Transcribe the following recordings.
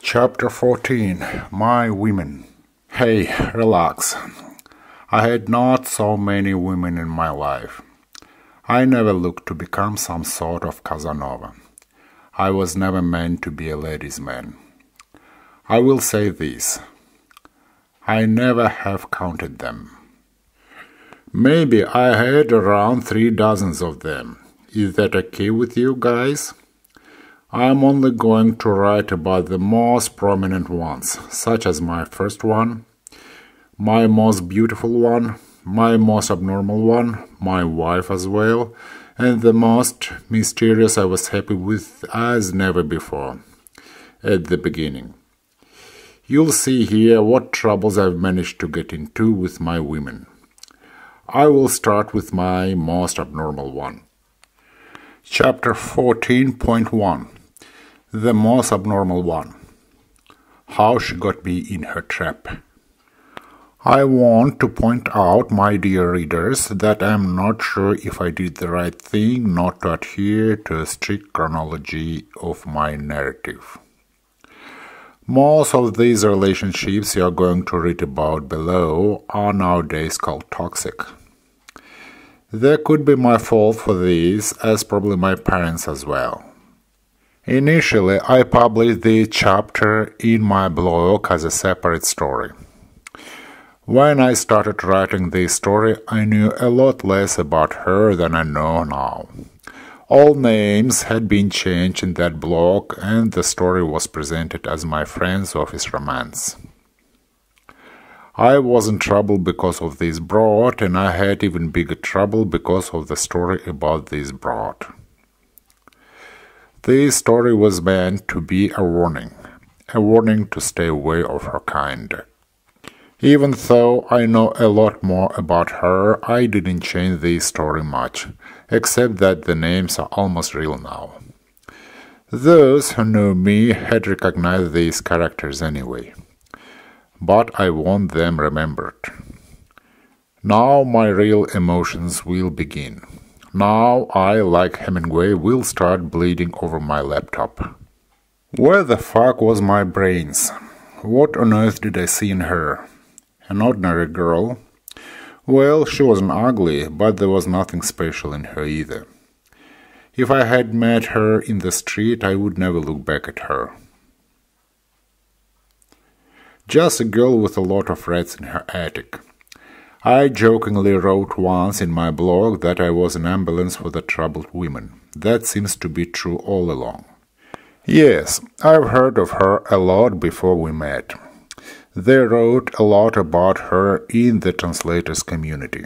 Chapter 14. My Women. Hey, relax. I had not so many women in my life. I never looked to become some sort of Casanova. I was never meant to be a ladies' man. I will say this. I never have counted them. Maybe I had around 3 dozens of them. Is that okay with you guys? I'm only going to write about the most prominent ones, such as my first one, my most beautiful one, my most abnormal one, my wife as well, and the most mysterious I was happy with as never before, at the beginning. You'll see here what troubles I've managed to get into with my women. I will start with my most abnormal one. Chapter 14.1. The most abnormal one. How she got me in her trap. I want to point out, my dear readers, that I am not sure if I did the right thing not to adhere to a strict chronology of my narrative. Most of these relationships you are going to read about below are nowadays called toxic. There could be my fault for this, as probably my parents as well. Initially, I published this chapter in my blog as a separate story. When I started writing this story, I knew a lot less about her than I know now. All names had been changed in that blog, and the story was presented as my friend's office romance. I was in trouble because of this broad, and I had even bigger trouble because of the story about this broad. This story was meant to be a warning to stay away of her kind. Even though I know a lot more about her, I didn't change this story much, except that the names are almost real now. Those who know me had recognized these characters anyway, but I want them remembered. Now my real emotions will begin. Now I, like Hemingway, will start bleeding over my laptop. Where the fuck was my brains? What on earth did I see in her? An ordinary girl? Well, she wasn't ugly, but there was nothing special in her either. If I had met her in the street, I would never look back at her. Just a girl with a lot of rats in her attic. I jokingly wrote once in my blog that I was an ambulance for the troubled women. That seems to be true all along. Yes, I've heard of her a lot before we met. They wrote a lot about her in the translators community.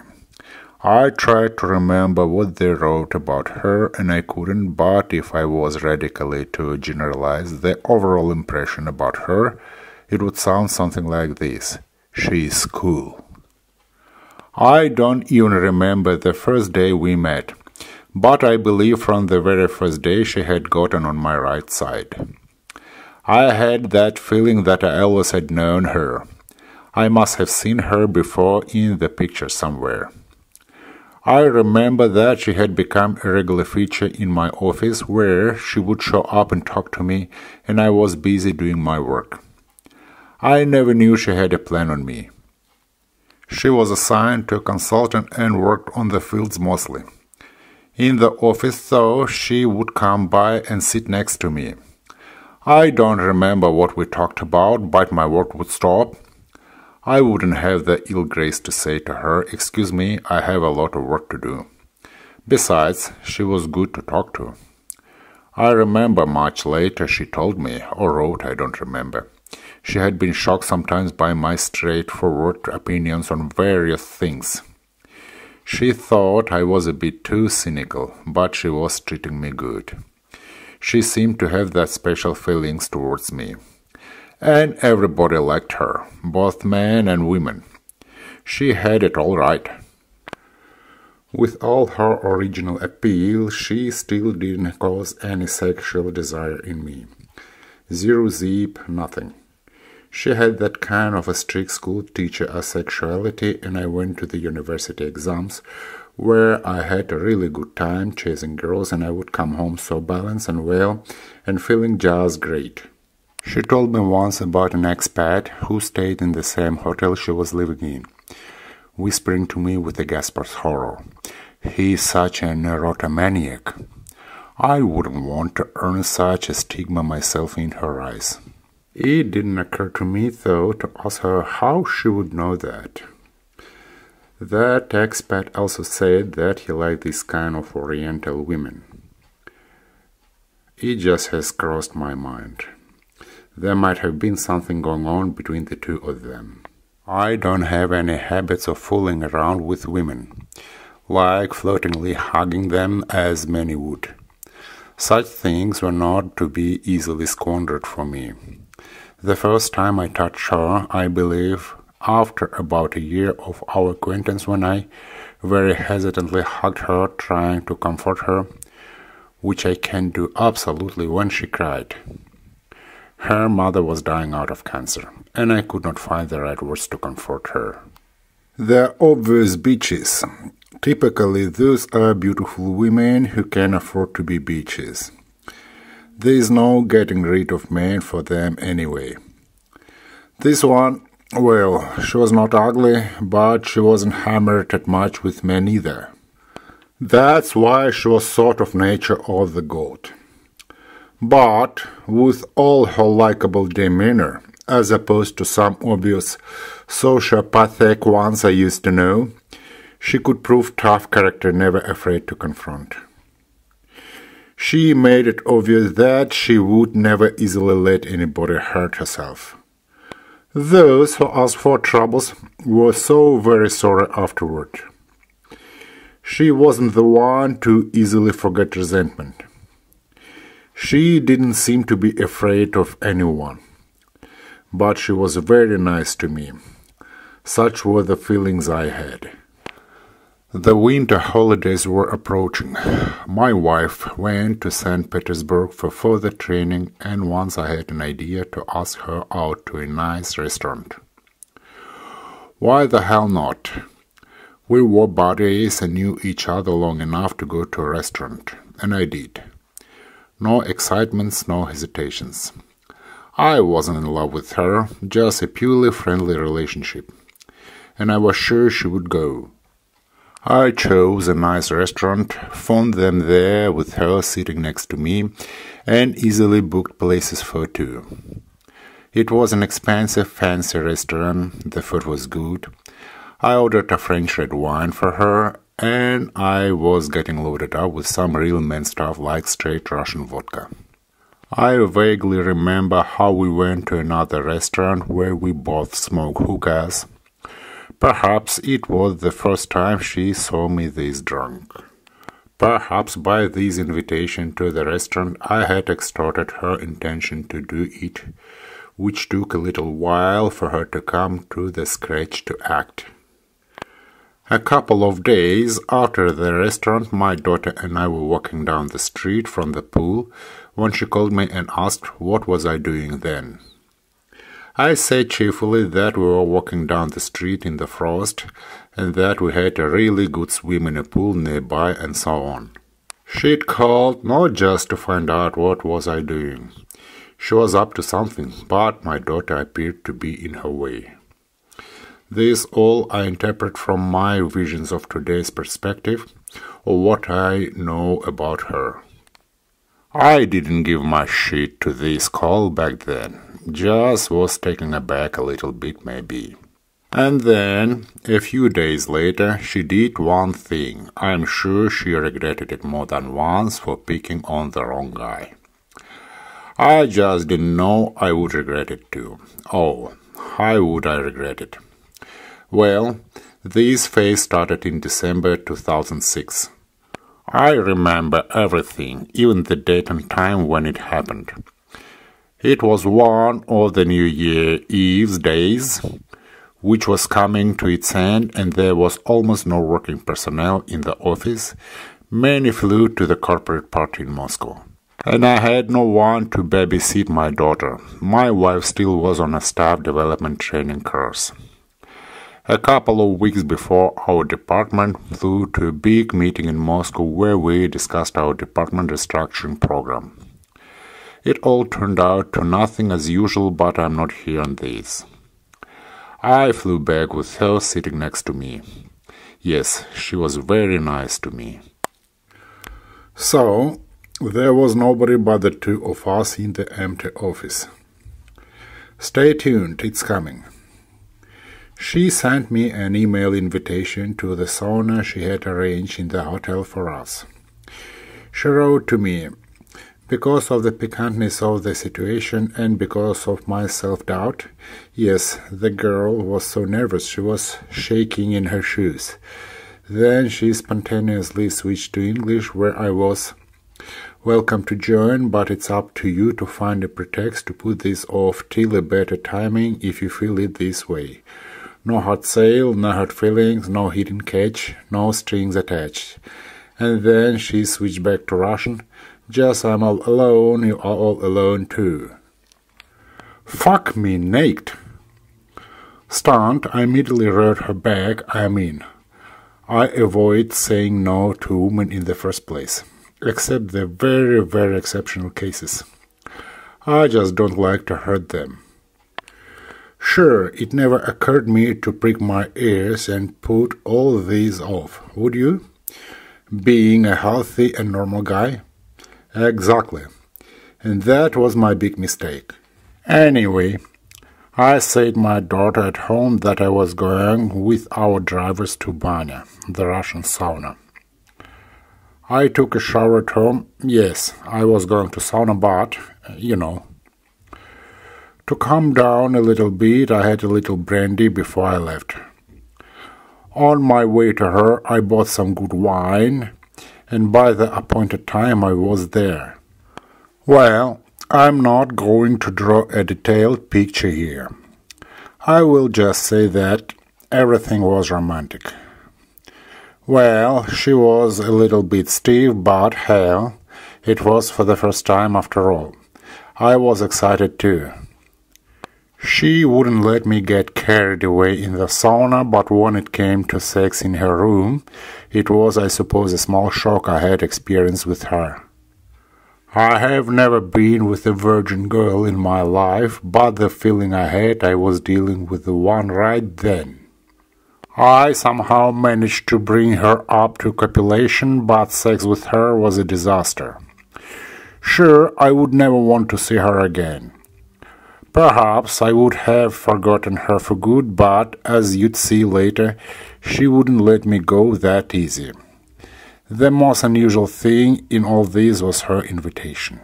I tried to remember what they wrote about her, and I couldn't, but if I was radically to generalize the overall impression about her, it would sound something like this. She's cool. I don't even remember the first day we met, but I believe from the very first day she had gotten on my right side. I had that feeling that I always had known her. I must have seen her before in the picture somewhere. I remember that she had become a regular feature in my office where she would show up and talk to me, and I was busy doing my work. I never knew she had a plan on me. She was assigned to a consultant and worked on the fields mostly. In the office, though, she would come by and sit next to me. I don't remember what we talked about, but my work would stop. I wouldn't have the ill grace to say to her, "Excuse me, I have a lot of work to do." Besides, she was good to talk to. I remember much later she told me, or wrote, I don't remember. She had been shocked sometimes by my straightforward opinions on various things. She thought I was a bit too cynical, but she was treating me good. She seemed to have that special feelings towards me. And everybody liked her, both men and women. She had it all right. With all her original appeal, she still didn't cause any sexual desire in me. Zero zip, nothing. She had that kind of a strict school teacher asexuality, and I went to the university exams, where I had a really good time chasing girls, and I would come home so balanced and well and feeling just great. She told me once about an expat who stayed in the same hotel she was living in, whispering to me with a gasper's horror, "He is such an erotomaniac." I wouldn't want to earn such a stigma myself in her eyes. It didn't occur to me, though, to ask her how she would know that. That expat also said that he liked this kind of Oriental women. It just has crossed my mind. There might have been something going on between the two of them. I don't have any habits of fooling around with women, like floatingly hugging them as many would. Such things were not to be easily squandered for me. The first time I touched her, I believe, after about a year of our acquaintance, when I very hesitantly hugged her, trying to comfort her, which I can do absolutely when she cried. Her mother was dying out of cancer, and I could not find the right words to comfort her. They're obvious bitches. Typically, those are beautiful women who can afford to be bitches. There is no getting rid of men for them anyway. This one, well, she was not ugly, but she wasn't hammered at much with men either. That's why she was sort of nature of the goat. But with all her likable demeanor, as opposed to some obvious sociopathic ones I used to know, she could prove tough character, never afraid to confront. She made it obvious that she would never easily let anybody hurt herself. Those who asked for troubles were so very sorry afterward. She wasn't the one to easily forget resentment. She didn't seem to be afraid of anyone, but she was very nice to me. Such were the feelings I had. The winter holidays were approaching. My wife went to St. Petersburg for further training, and once I had an idea to ask her out to a nice restaurant. Why the hell not? We were buddies and knew each other long enough to go to a restaurant, and I did. No excitements, no hesitations. I wasn't in love with her, just a purely friendly relationship, and I was sure she would go. I chose a nice restaurant, found them there with her sitting next to me, and easily booked places for two. It was an expensive, fancy restaurant. The food was good. I ordered a French red wine for her, and I was getting loaded up with some real man stuff like straight Russian vodka. I vaguely remember how we went to another restaurant where we both smoked hookahs. Perhaps it was the first time she saw me this drunk. Perhaps by this invitation to the restaurant I had extorted her intention to do it, which took a little while for her to come to the scratch to act. A couple of days after the restaurant, my daughter and I were walking down the street from the pool when she called me and asked what was I doing then. I said cheerfully that we were walking down the street in the frost and that we had a really good swim in a pool nearby and so on. She'd called not just to find out what was I doing. She was up to something, but my daughter appeared to be in her way. This all I interpret from my visions of today's perspective, or what I know about her. I didn't give much shit to this call back then. Just was taken aback a little bit maybe. And then, a few days later, she did one thing. I'm sure she regretted it more than once for picking on the wrong guy. I just didn't know I would regret it too. Oh, how would I regret it? Well, this phase started in December 2006. I remember everything, even the date and time when it happened. It was one of the New Year Eve's days, which was coming to its end, and there was almost no working personnel in the office. Many flew to the corporate party in Moscow. And I had no one to babysit my daughter. My wife still was on a staff development training course. A couple of weeks before, our department flew to a big meeting in Moscow where we discussed our department restructuring program. It all turned out to nothing as usual, but I'm not here on this. I flew back with her sitting next to me. Yes, she was very nice to me. So, there was nobody but the two of us in the empty office. Stay tuned, it's coming. She sent me an email invitation to the sauna she had arranged in the hotel for us. She wrote to me, because of the piquantness of the situation and because of my self-doubt. Yes, the girl was so nervous she was shaking in her shoes. Then she spontaneously switched to English, where I was. Welcome to join, but it's up to you to find a pretext to put this off till a better timing if you feel it this way. No hard sale, no hard feelings, no hidden catch, no strings attached. And then she switched back to Russian. Just I'm all alone, you are all alone too. Fuck me naked. Stunned, I immediately wrote her back, I avoid saying no to women in the first place, except the very, very exceptional cases. I just don't like to hurt them. Sure, it never occurred me to prick my ears and put all these off, would you? Being a healthy and normal guy? Exactly. And that was my big mistake. Anyway, I said my daughter at home that I was going with our drivers to Banya, the Russian sauna. I took a shower at home. Yes, I was going to sauna, but, To calm down a little bit, I had a little brandy before I left. On my way to her, I bought some good wine, and by the appointed time I was there. Well, I'm not going to draw a detailed picture here. I will just say that everything was romantic. Well, she was a little bit stiff, but hell, it was for the first time after all. I was excited too. She wouldn't let me get carried away in the sauna, but when it came to sex in her room, it was, I suppose, a small shock I had experienced with her. I have never been with a virgin girl in my life, but the feeling I had I was dealing with the one right then. I somehow managed to bring her up to copulation, but sex with her was a disaster. Sure, I would never want to see her again. Perhaps I would have forgotten her for good, but, as you'd see later, she wouldn't let me go that easy. The most unusual thing in all this was her invitation.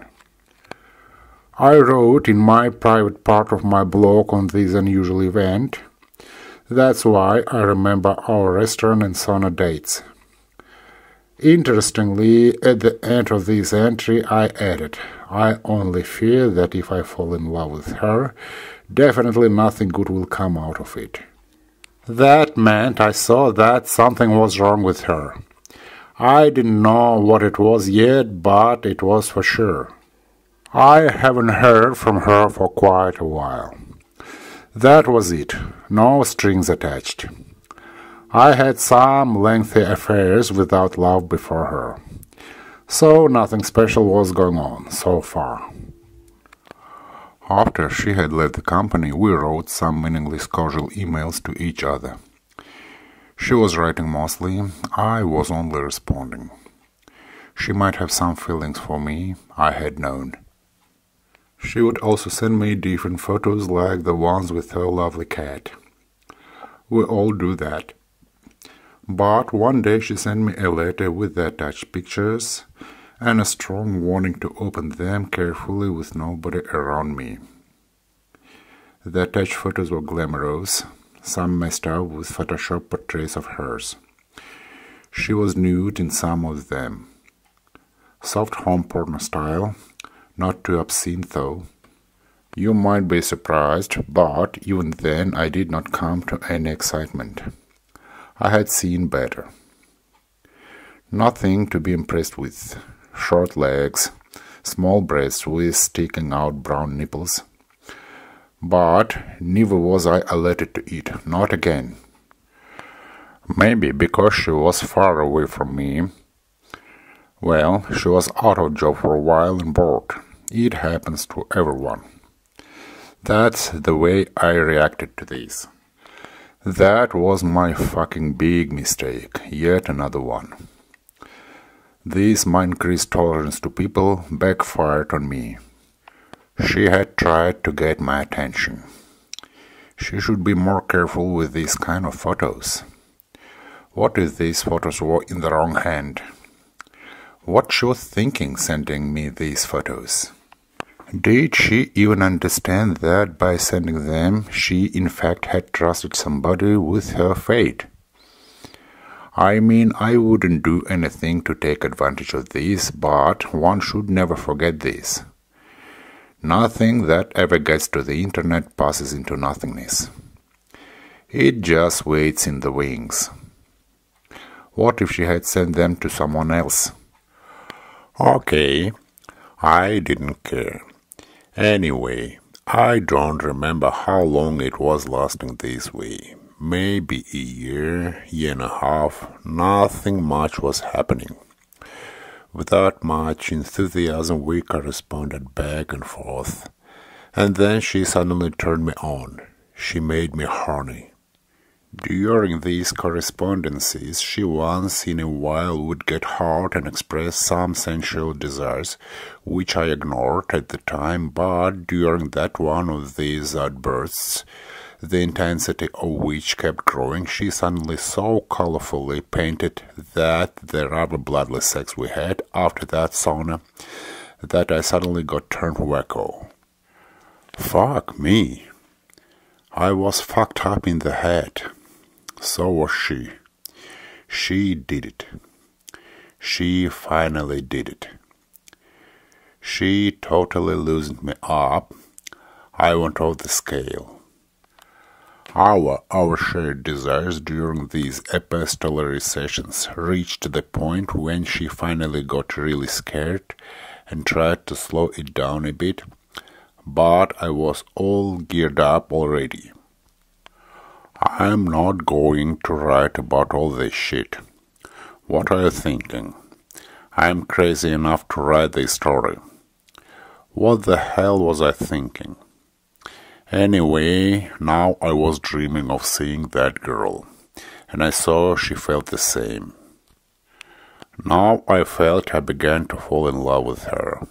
I wrote in my private part of my blog on this unusual event. That's why I remember our restaurant and sauna dates. Interestingly, at the end of this entry I added, I only fear that if I fall in love with her, definitely nothing good will come out of it. That meant I saw that something was wrong with her. I didn't know what it was yet, but it was for sure. I haven't heard from her for quite a while. That was it, no strings attached. I had some lengthy affairs without love before her, so nothing special was going on so far. After she had left the company, we wrote some meaningless casual emails to each other. She was writing mostly, I was only responding. She might have some feelings for me, I had known. She would also send me different photos like the ones with her lovely cat. We all do that. But one day she sent me a letter with the attached pictures and a strong warning to open them carefully with nobody around me. The attached photos were glamorous, some messed up with Photoshop portraits of hers. She was nude in some of them. Soft home porno style, not too obscene though. You might be surprised, but even then I did not come to any excitement. I had seen better. Nothing to be impressed with. Short legs, small breasts with sticking out brown nipples. But neither was I alerted to it, not again. Maybe because she was far away from me. Well, she was out of job for a while and bored. It happens to everyone. That's the way I reacted to this. That was my fucking big mistake, yet another one. This my increased tolerance to people backfired on me. She had tried to get my attention. She should be more careful with these kind of photos. What if these photos were in the wrong hand? What she was thinking sending me these photos? Did she even understand that by sending them, she in fact had trusted somebody with her fate? I mean, I wouldn't do anything to take advantage of this, but one should never forget this. Nothing that ever gets to the internet passes into nothingness. It just waits in the wings. What if she had sent them to someone else? Okay, I didn't care. Anyway, I don't remember how long it was lasting this way. Maybe a year and a half. Nothing much was happening. Without much enthusiasm, we corresponded back and forth. And then she suddenly turned me on. She made me horny. During these correspondences, she once in a while would get hot and express some sensual desires, which I ignored at the time, but during that one of these outbursts, the intensity of which kept growing, she suddenly so colorfully painted that the rather bloodless sex we had after that sauna, that I suddenly got turned wacko. Fuck me. I was fucked up in the head. So was she. She did it. She finally did it. She totally loosened me up. I went off the scale. Our shared desires during these epistolary sessions reached the point when she finally got really scared and tried to slow it down a bit, but I was all geared up already. I'm not going to write about all this shit. What are you thinking? I'm crazy enough to write this story. What the hell was I thinking? Anyway, now I was dreaming of seeing that girl, and I saw she felt the same. Now I felt I began to fall in love with her.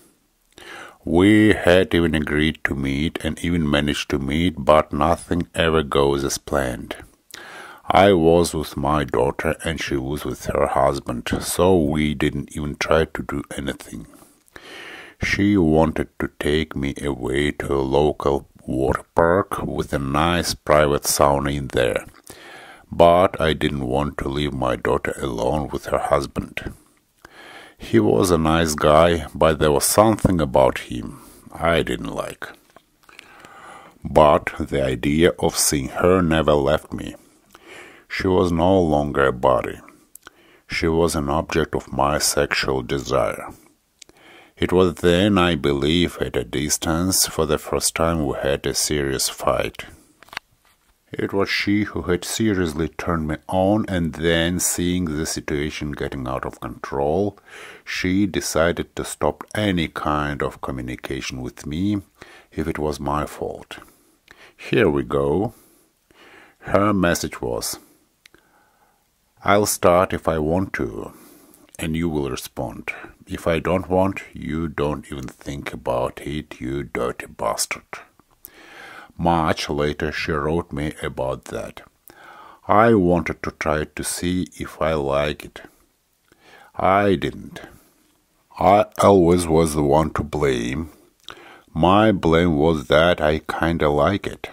We had even agreed to meet and even managed to meet, but nothing ever goes as planned. I was with my daughter and she was with her husband, so we didn't even try to do anything. She wanted to take me away to a local water park with a nice private sauna in there, but I didn't want to leave my daughter alone with her husband. He was a nice guy, but there was something about him I didn't like. But the idea of seeing her never left me. She was no longer a body. She was an object of my sexual desire. It was then, I believe, at a distance, for the first time we had a serious fight. It was she who had seriously turned me on, and then, seeing the situation getting out of control, she decided to stop any kind of communication with me if it was my fault. Here we go. Her message was, I'll start if I want to, and you will respond. If I don't want, you don't even think about it, you dirty bastard. Much later she wrote me about that. I wanted to try to see if I like it. I didn't. I always was the one to blame. My blame was that I kinda like it.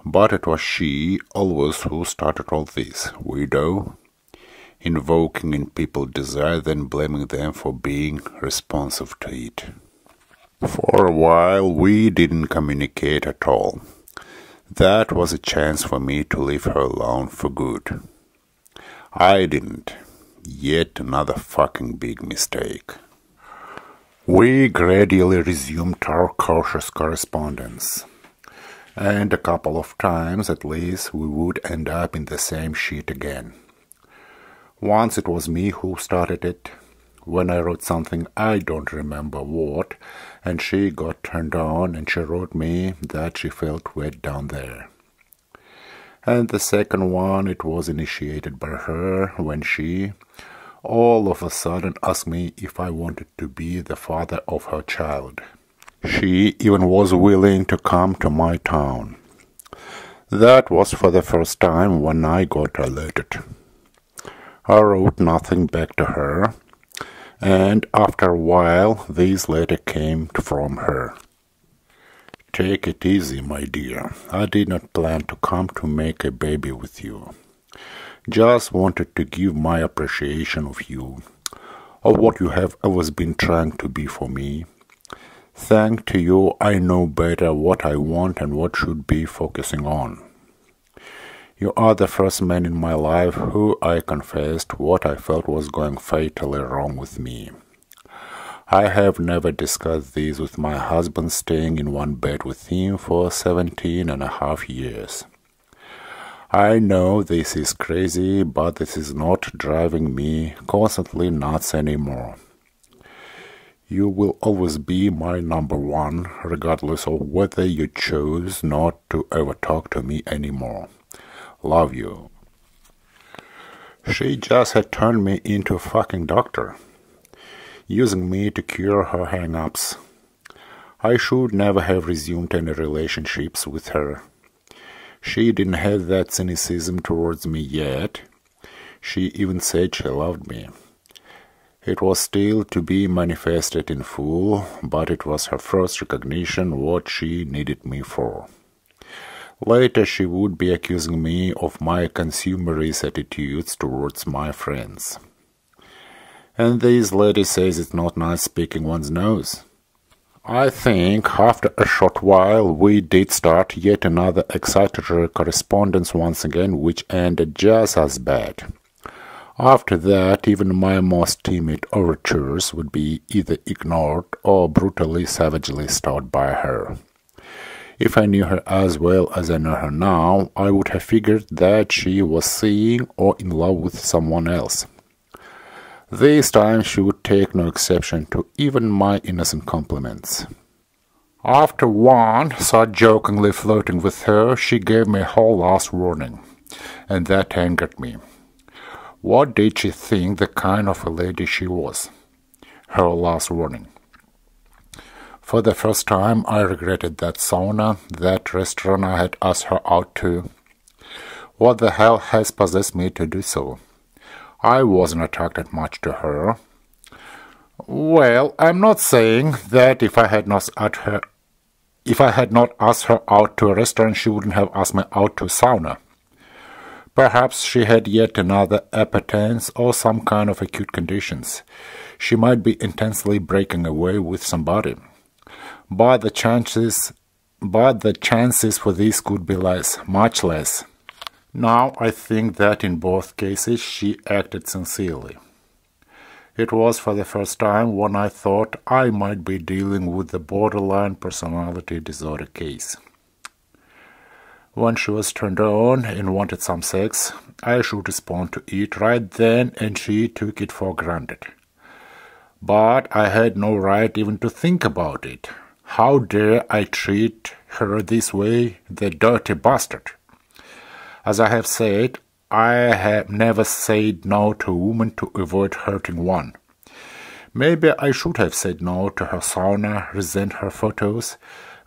But it was she always who started all this, widow. Invoking in people desire, then blaming them for being responsive to it. For a while we didn't communicate at all. That was a chance for me to leave her alone for good. I didn't. Yet another fucking big mistake. We gradually resumed our cautious correspondence. And a couple of times at least we would end up in the same shit again. Once it was me who started it. when I wrote something I don't remember what, and she got turned on and she wrote me that she felt wet down there. And the second one, it was initiated by her when she all of a sudden asked me if I wanted to be the father of her child. She even was willing to come to my town. That was for the first time when I got alerted. I wrote nothing back to her, and after a while this letter came from her. Take it easy, my dear. I did not plan to come to make a baby with you. Just wanted to give my appreciation of you, of what you have always been trying to be for me. Thanks to you, I know better what I want and what should be focusing on. You are the first man in my life who I confessed what I felt was going fatally wrong with me. I have never discussed this with my husband, staying in one bed with him for 17.5 years. I know this is crazy, but this is not driving me constantly nuts anymore. You will always be my number one, regardless of whether you chose not to ever talk to me anymore. Love you. She just had turned me into a fucking doctor, using me to cure her hang-ups. I should never have resumed any relationships with her. She didn't have that cynicism towards me yet. She even said she loved me. It was still to be manifested in full, but it was her first recognition what she needed me for. Later she would be accusing me of my consumerist attitudes towards my friends. And this lady says it's not nice speaking one's nose. I think after a short while we did start yet another excitatory correspondence once again, which ended just as bad. After that, even my most timid overtures would be either ignored or brutally, savagely stopped by her. If I knew her as well as I know her now, I would have figured that she was seeing or in love with someone else. This time she would take no exception to even my innocent compliments. After one such jokingly flirting with her, she gave me a whole last warning, and that angered me. What did she think the kind of a lady she was? Her last warning. For the first time I regretted that sauna, that restaurant I had asked her out to. What the hell has possessed me to do so? I wasn't attracted much to her. Well, I'm not saying that if I had not asked her out to a restaurant, she wouldn't have asked me out to a sauna. Perhaps she had yet another appetence or some kind of acute conditions. She might be intensely breaking away with somebody. But the chances for this could be less, much less. Now I think that in both cases she acted sincerely. It was for the first time when I thought I might be dealing with the borderline personality disorder case. When she was turned on and wanted some sex, I should respond to it right then, and she took it for granted. But I had no right even to think about it. How dare I treat her this way, the dirty bastard? As I have said, I have never said no to a woman to avoid hurting one. Maybe I should have said no to her sauna, resent her photos,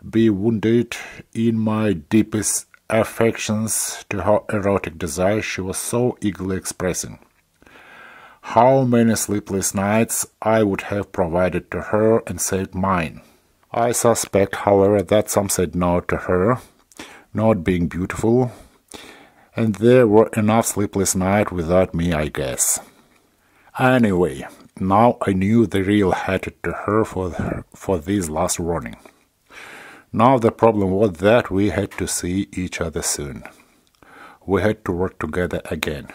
be wounded in my deepest affections to her erotic desire she was so eagerly expressing. How many sleepless nights I would have provided to her and saved mine. I suspect, however, that some said no to her, not being beautiful, and there were enough sleepless nights without me, I guess. Anyway, now I knew the real hatred to her for this last warning. Now the problem was that we had to see each other soon. We had to work together again.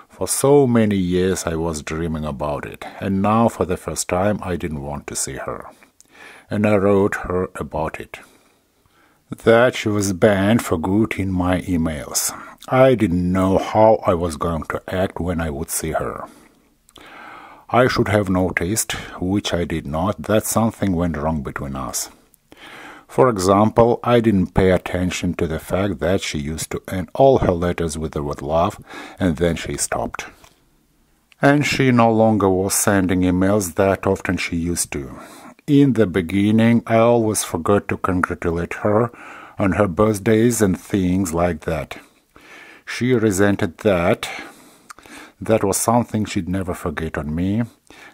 For so many years I was dreaming about it, and now for the first time I didn't want to see her. And I wrote her about it. That she was banned for good in my emails. I didn't know how I was going to act when I would see her. I should have noticed, which I did not, that something went wrong between us. For example, I didn't pay attention to the fact that she used to end all her letters with the word love, and then she stopped. And she no longer was sending emails that often she used to. In the beginning, I always forgot to congratulate her on her birthdays and things like that. She resented that. That was something she'd never forget on me,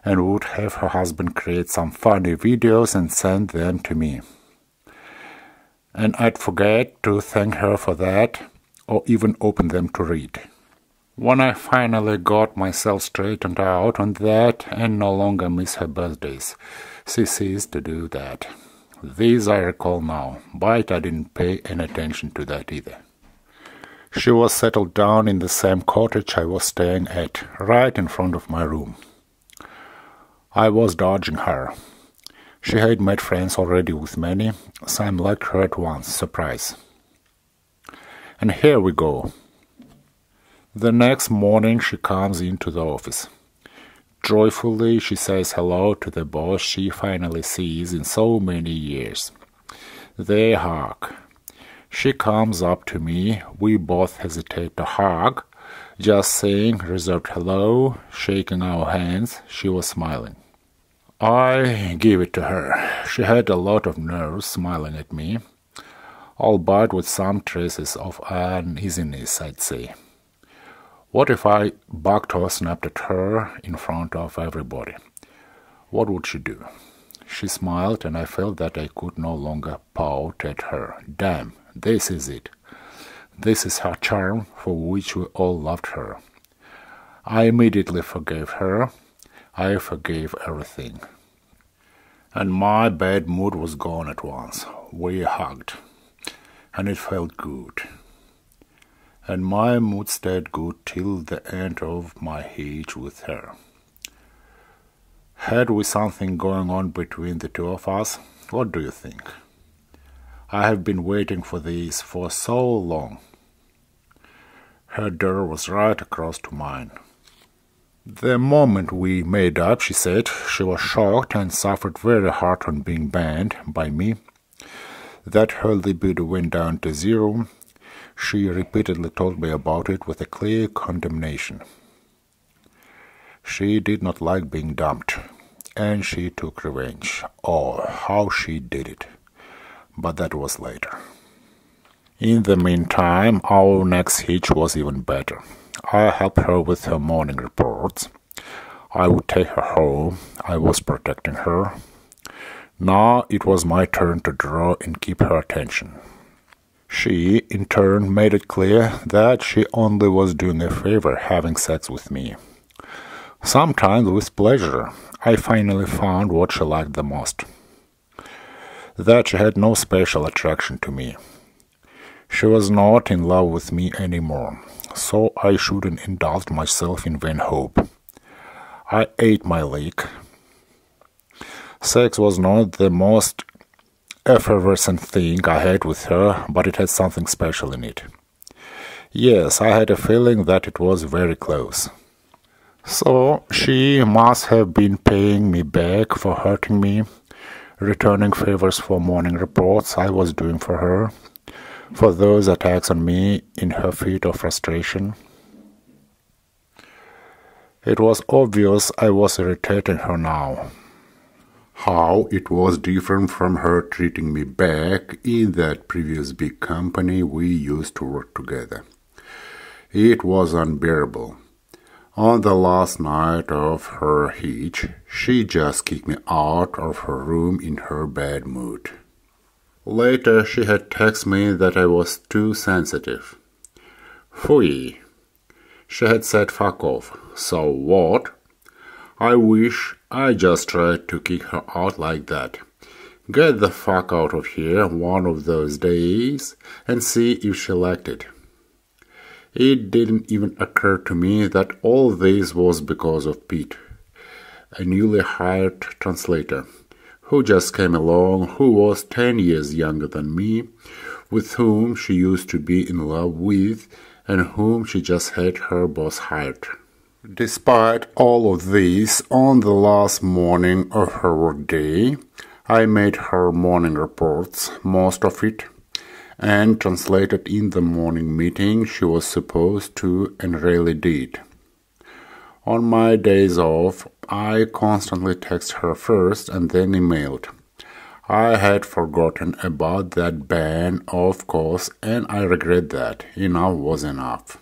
and would have her husband create some funny videos and send them to me. And I'd forget to thank her for that, or even open them to read. When I finally got myself straightened out on that and no longer miss her birthdays, she ceased to do that. This I recall now, but I didn't pay any attention to that either. She was settled down in the same cottage I was staying at, right in front of my room. I was dodging her. She had made friends already with many, so I liked her at once, surprise. And here we go. The next morning she comes into the office. Joyfully she says hello to the boss she finally sees in so many years. They hug. She comes up to me, we both hesitate to hug, just saying reserved hello, shaking our hands. She was smiling. I give it to her. She had a lot of nerves smiling at me, albeit with some traces of uneasiness, I'd say. What if I bucked or snapped at her in front of everybody? What would she do? She smiled, and I felt that I could no longer pout at her. Damn, this is it. This is her charm, for which we all loved her. I immediately forgave her. I forgave everything. And my bad mood was gone at once. We hugged, and it felt good. And my mood stayed good till the end of my hitch with her. Had we something going on between the two of us? What do you think? I have been waiting for this for so long. Her door was right across to mine. The moment we made up, she said, she was shocked and suffered very hard on being banned by me. That her libido went down to zero. She repeatedly told me about it with a clear condemnation. She did not like being dumped, and she took revenge. Oh, how she did it. But that was later. In the meantime, our next hitch was even better. I helped her with her morning reports. I would take her home. I was protecting her. Now it was my turn to draw and keep her attention. She, in turn, made it clear that she only was doing a favor having sex with me. Sometimes with pleasure. I finally found what she liked the most. That she had no special attraction to me. She was not in love with me anymore, so I shouldn't indulge myself in vain hope. I ate my lick. Sex was not the most effervescent thing I had with her, but it had something special in it. Yes, I had a feeling that it was very close. So she must have been paying me back for hurting me, returning favors for morning reports I was doing for her, for those attacks on me in her fit of frustration. It was obvious I was irritating her now. How it was different from her treating me back in that previous big company we used to work together. It was unbearable. On the last night of her hitch, she just kicked me out of her room in her bad mood. Later, she had texted me that I was too sensitive. Phooey. She had said fuck off. So what? I wish I just tried to kick her out like that. Get the fuck out of here one of those days and see if she liked it. It didn't even occur to me that all this was because of Pete, a newly hired translator, who just came along, who was 10 years younger than me, with whom she used to be in love with, and whom she just had her boss hired. Despite all of this, on the last morning of her workday, I made her morning reports, most of it, and translated in the morning meeting she was supposed to and really did. On my days off, I constantly text her first and then emailed. I had forgotten about that ban, of course, and I regret that. Enough was enough.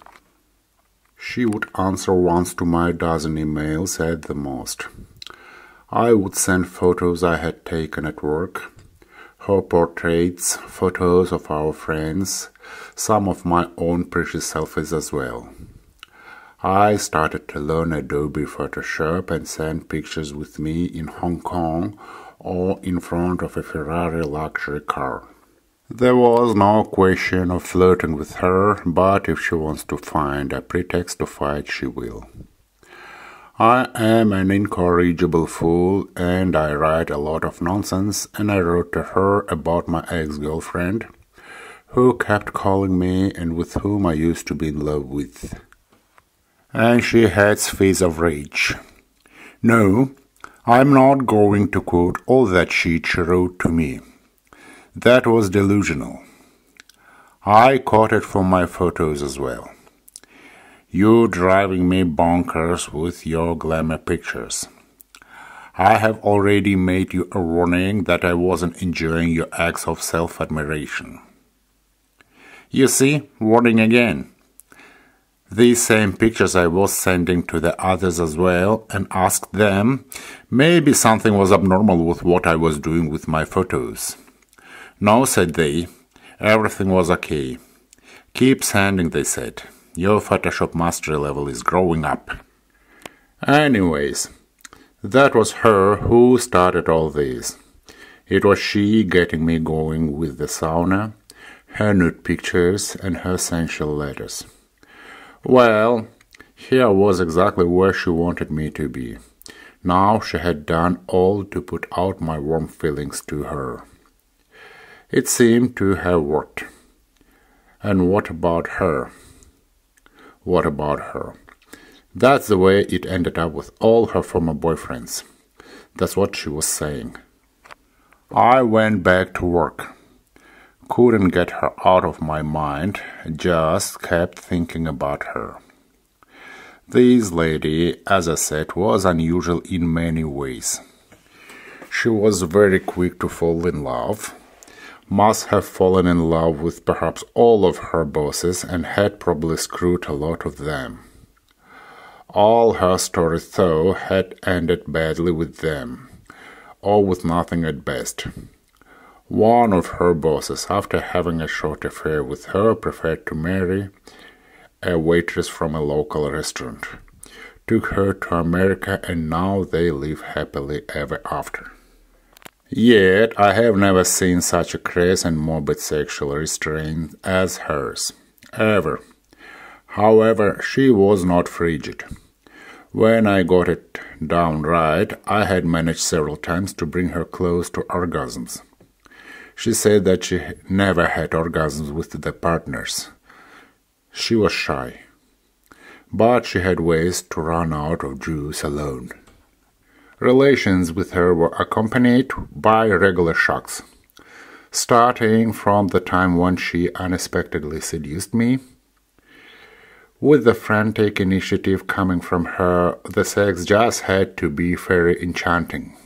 She would answer once to my dozen emails at the most. I would send photos I had taken at work, her portraits, photos of our friends, some of my own precious selfies as well. I started to learn Adobe Photoshop and send pictures with me in Hong Kong or in front of a Ferrari luxury car. There was no question of flirting with her, but if she wants to find a pretext to fight, she will. I am an incorrigible fool, and I write a lot of nonsense, and I wrote to her about my ex-girlfriend, who kept calling me and with whom I used to be in love with. And she had fits of rage. No, I'm not going to quote all that shit she wrote to me. That was delusional. I caught it from my photos as well. You driving me bonkers with your glamour pictures. I have already made you a warning that I wasn't enjoying your acts of self-admiration. You see, warning again. These same pictures I was sending to the others as well and asked them, maybe something was abnormal with what I was doing with my photos. No, said they, everything was okay. Keep sending, they said. Your Photoshop mastery level is growing up. Anyways, that was her who started all this. It was she getting me going with the sauna, her nude pictures, and her sensual letters. Well, here was exactly where she wanted me to be. Now she had done all to put out my warm feelings to her. It seemed to have worked. And what about her? What about her? That's the way it ended up with all her former boyfriends. That's what she was saying. I went back to work. Couldn't get her out of my mind, just kept thinking about her. This lady, as I said, was unusual in many ways. She was very quick to fall in love, must have fallen in love with perhaps all of her bosses and had probably screwed a lot of them. All her stories, though, had ended badly with them, or with nothing at best. One of her bosses, after having a short affair with her, preferred to marry a waitress from a local restaurant, took her to America, and now they live happily ever after. Yet I have never seen such a crass and morbid sexual restraint as hers, ever. However, she was not frigid. When I got it down right, I had managed several times to bring her close to orgasms. She said that she never had orgasms with the partners. She was shy, but she had ways to run out of juice alone. Relations with her were accompanied by regular shocks, starting from the time when she unexpectedly seduced me. With the frantic initiative coming from her, the sex just had to be very enchanting.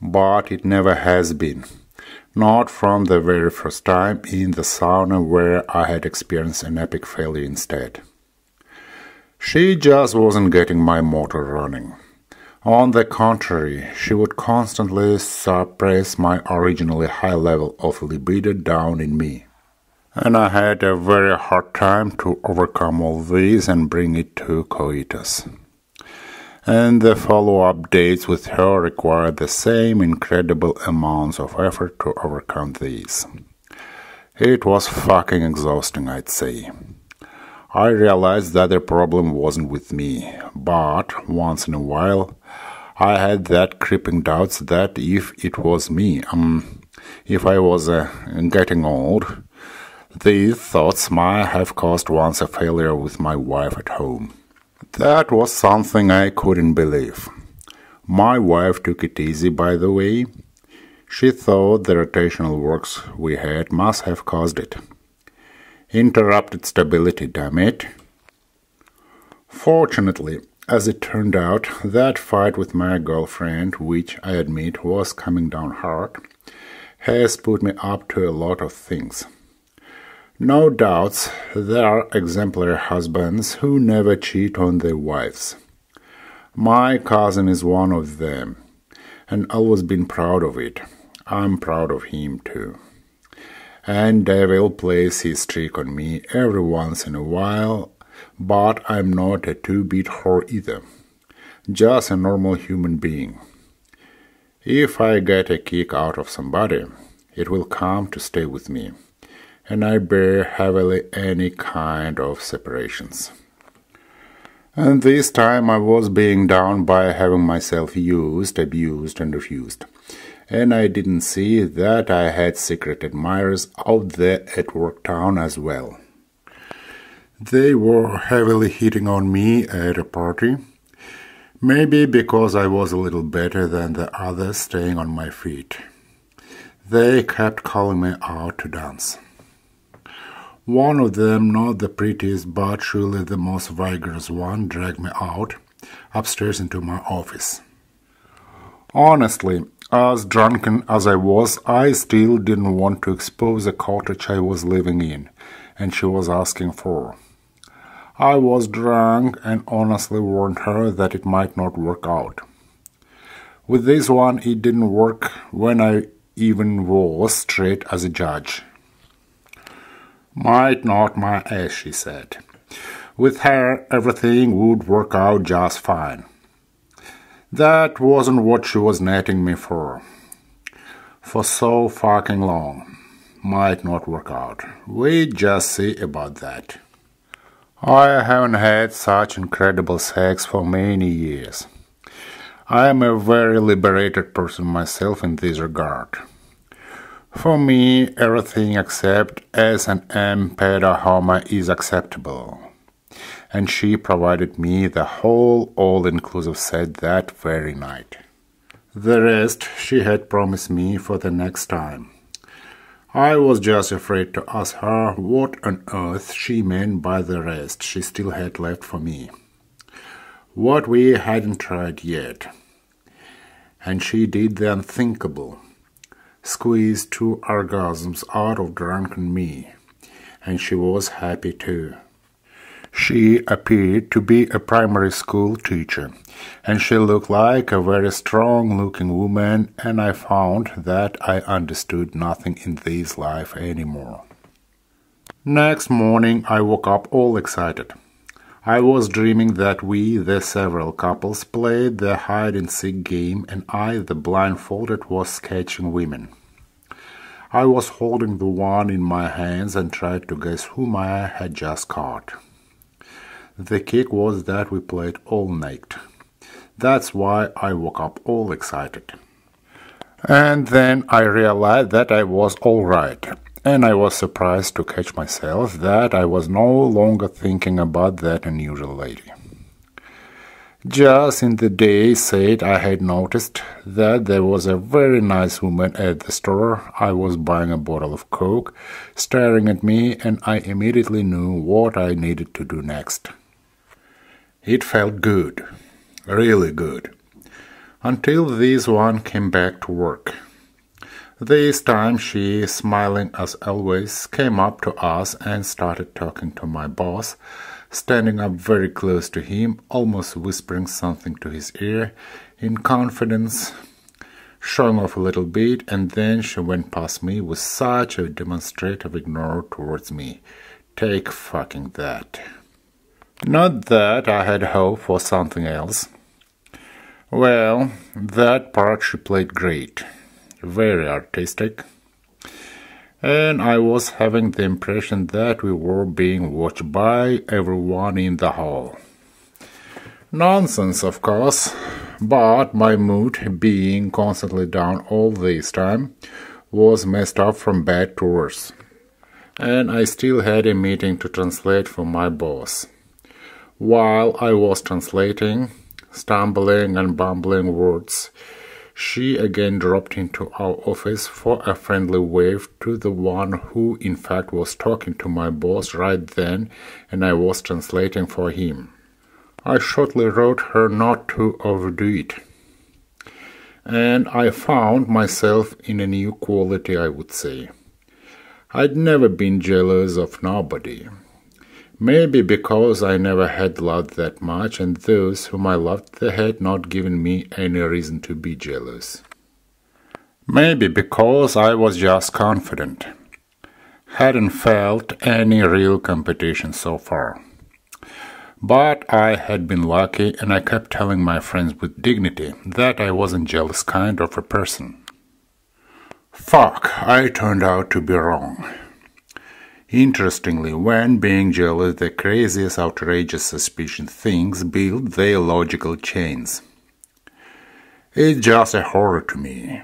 But it never has been. Not from the very first time in the sauna where I had experienced an epic failure instead. She just wasn't getting my motor running. On the contrary, she would constantly suppress my originally high level of libido down in me. And I had a very hard time to overcome all this and bring it to coitus. And the follow-up dates with her required the same incredible amounts of effort to overcome these. It was fucking exhausting, I'd say. I realized that the problem wasn't with me, but once in a while I had that creeping doubts that if it was me, if I was getting old, these thoughts might have caused once a failure with my wife at home. That was something I couldn't believe. My wife took it easy, by the way. She thought the rotational works we had must have caused it. Interrupted stability, damn it. Fortunately, as it turned out, that fight with my girlfriend, which I admit was coming down hard, has put me up to a lot of things. No doubts, there are exemplary husbands who never cheat on their wives. My cousin is one of them, and always been proud of it. I'm proud of him too. And Devil plays his trick on me every once in a while, but I'm not a two-bit whore either. Just a normal human being. If I get a kick out of somebody, it will come to stay with me, and I bear heavily any kind of separations. And this time I was being down by having myself used, abused, and refused. And I didn't see that I had secret admirers out there at Worktown as well. They were heavily hitting on me at a party, maybe because I was a little better than the others staying on my feet. They kept calling me out to dance. One of them, not the prettiest but surely the most vigorous one, dragged me out, upstairs into my office. Honestly, as drunken as I was, I still didn't want to expose the cottage I was living in, and she was asking for. I was drunk and honestly warned her that it might not work out. With this one, it didn't work when I even was straight as a judge. Might not my ass, she said. With her, everything would work out just fine. That wasn't what she was netting me for. For so fucking long. Might not work out. We'd just see about that. I haven't had such incredible sex for many years. I am a very liberated person myself in this regard. For me, everything except S&M pedahoma is acceptable. And she provided me the whole all-inclusive set that very night. The rest she had promised me for the next time. I was just afraid to ask her what on earth she meant by the rest she still had left for me. What we hadn't tried yet. And she did the unthinkable. Squeezed 2 orgasms out of drunken me. And she was happy too. She appeared to be a primary school teacher, and she looked like a very strong-looking woman, and I found that I understood nothing in this life anymore. Next morning I woke up all excited. I was dreaming that we, the several couples, played the hide-and-seek game, and I, the blindfolded, was sketching women. I was holding the one in my hands and tried to guess whom I had just caught. The kick was that we played all naked. That's why I woke up all excited. And then I realized that I was all right, and I was surprised to catch myself that I was no longer thinking about that unusual lady. Just in the day said I had noticed that there was a very nice woman at the store. I was buying a bottle of Coke, staring at me, and I immediately knew what I needed to do next. It felt good, really good, until this one came back to work. This time she, smiling as always, came up to us and started talking to my boss, standing up very close to him, almost whispering something to his ear, in confidence, showing off a little bit, and then she went past me with such a demonstrative ignore towards me. Take fucking that. Not that I had hope for something else. Well, that part she played great, very artistic, and I was having the impression that we were being watched by everyone in the hall. Nonsense, of course, but my mood, being constantly down all this time, was messed up from bad to worse, and I still had a meeting to translate for my boss. While I was translating, stumbling and bumbling words, she again dropped into our office for a friendly wave to the one who in fact was talking to my boss right then, and I was translating for him. I shortly wrote her not to overdo it. And I found myself in a new quality, I would say. I'd never been jealous of nobody. Maybe because I never had loved that much, and those whom I loved, they had not given me any reason to be jealous. Maybe because I was just confident. Hadn't felt any real competition so far. But I had been lucky, and I kept telling my friends with dignity that I wasn't jealous kind of a person. Fuck, I turned out to be wrong. Interestingly, when being jealous, the craziest, outrageous, suspicious things build their logical chains. It's just a horror to me.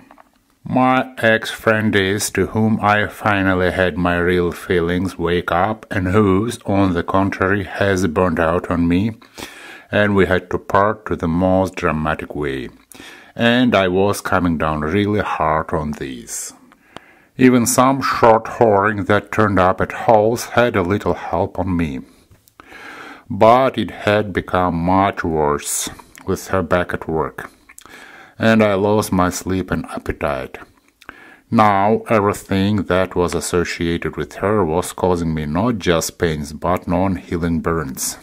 My ex-friend is, to whom I finally had my real feelings wake up, and whose, on the contrary, has burned out on me, and we had to part to the most dramatic way, and I was coming down really hard on these. Even some short whoring that turned up at holes had a little help on me. But it had become much worse with her back at work, and I lost my sleep and appetite. Now everything that was associated with her was causing me not just pains but non-healing burns.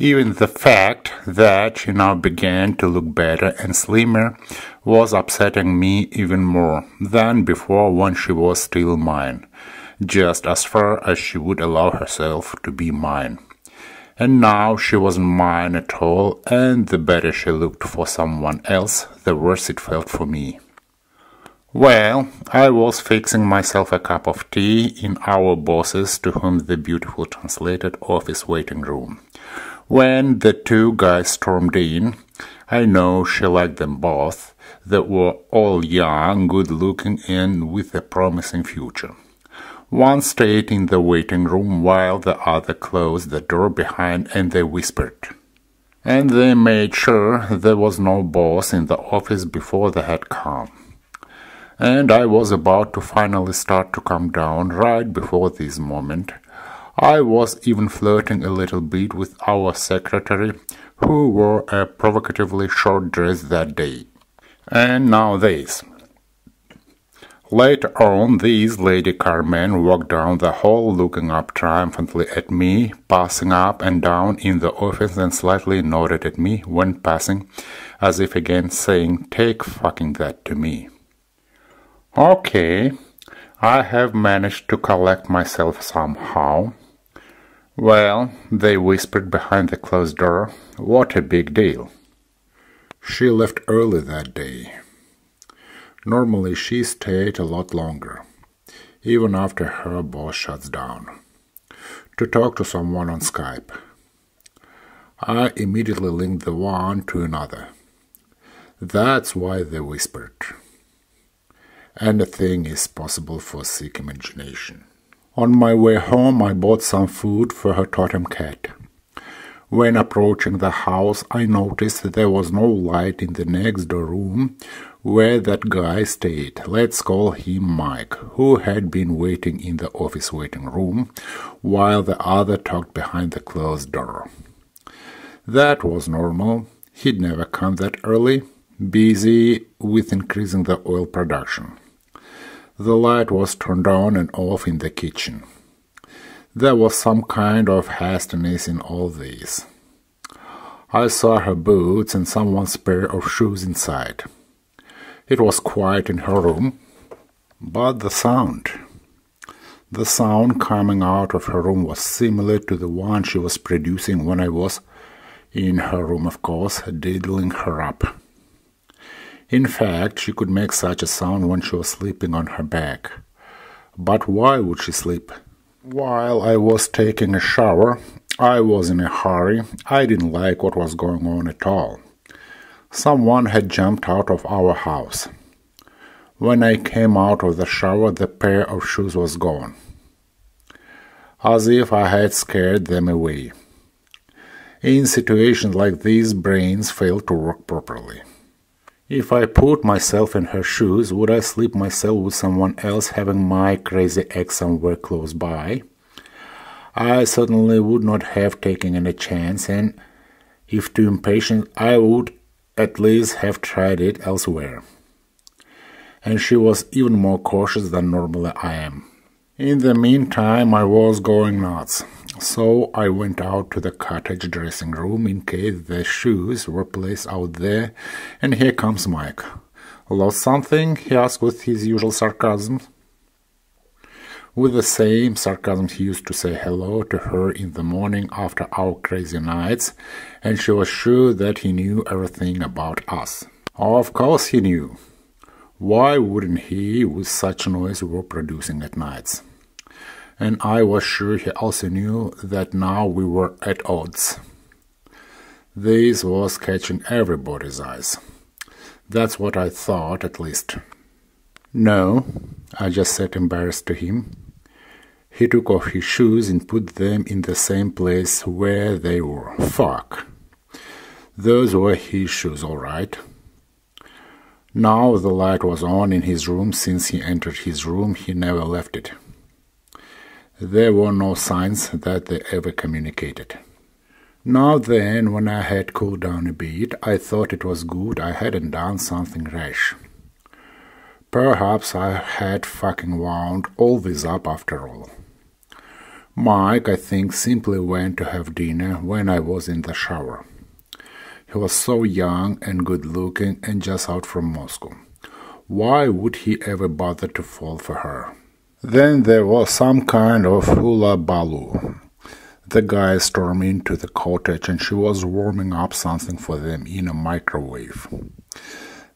Even the fact that she now began to look better and slimmer was upsetting me even more than before when she was still mine, just as far as she would allow herself to be mine. And now she wasn't mine at all, and the better she looked for someone else, the worse it felt for me. Well, I was fixing myself a cup of tea in our boss's, to whom the beautiful translated, office waiting room, when the two guys stormed in. I know she liked them both. They were all young, good-looking, and with a promising future. One stayed in the waiting room while the other closed the door behind, and they whispered. And they made sure there was no boss in the office before they had come. And I was about to finally start to calm down right before this moment. I was even flirting a little bit with our secretary, who wore a provocatively short dress that day. And now this. Later on, these Lady Carmen walked down the hall looking up triumphantly at me, passing up and down in the office, and slightly nodded at me when passing, as if again saying, "Take fucking that to me." Okay, I have managed to collect myself somehow. Well, they whispered behind the closed door, what a big deal. She left early that day. Normally she stayed a lot longer, even after her boss shuts down, to talk to someone on Skype. I immediately linked the one to another. That's why they whispered. Anything is possible for sick imagination. On my way home, I bought some food for her totem cat. When approaching the house, I noticed that there was no light in the next door room where that guy stayed. Let's call him Mike, who had been waiting in the office waiting room while the other talked behind the closed door. That was normal. He'd never come that early, busy with increasing the oil production. The light was turned on and off in the kitchen. There was some kind of hastiness in all this. I saw her boots and someone's pair of shoes inside. It was quiet in her room, but the sound coming out of her room was similar to the one she was producing when I was in her room, of course, diddling her up. In fact, she could make such a sound when she was sleeping on her back. But why would she sleep? While I was taking a shower, I was in a hurry. I didn't like what was going on at all. Someone had jumped out of our house. When I came out of the shower, the pair of shoes was gone, as if I had scared them away. In situations like these, brains fail to work properly. If I put myself in her shoes, would I sleep myself with someone else having my crazy ex somewhere close by? I certainly would not have taken any chance, and if too impatient, I would at least have tried it elsewhere. And she was even more cautious than normally I am. In the meantime, I was going nuts, so I went out to the cottage dressing room in case the shoes were placed out there, and here comes Mike. "Lost something?" he asked with his usual sarcasm. With the same sarcasm he used to say hello to her in the morning after our crazy nights, and she was sure that he knew everything about us. Of course he knew. Why wouldn't he, with such noise we were producing at nights? And I was sure he also knew that now we were at odds. This was catching everybody's eyes. That's what I thought, at least. "No," I just said, embarrassed to him. He took off his shoes and put them in the same place where they were. Fuck. Those were his shoes, all right. Now the light was on in his room. Since he entered his room, he never left it. There were no signs that they ever communicated. Now then, when I had cooled down a bit, I thought it was good I hadn't done something rash. Perhaps I had fucking wound all this up after all. Mike, I think, simply went to have dinner when I was in the shower. He was so young and good-looking and just out from Moscow. Why would he ever bother to fall for her? Then there was some kind of hula-baloo. The guys stormed into the cottage and she was warming up something for them in a microwave.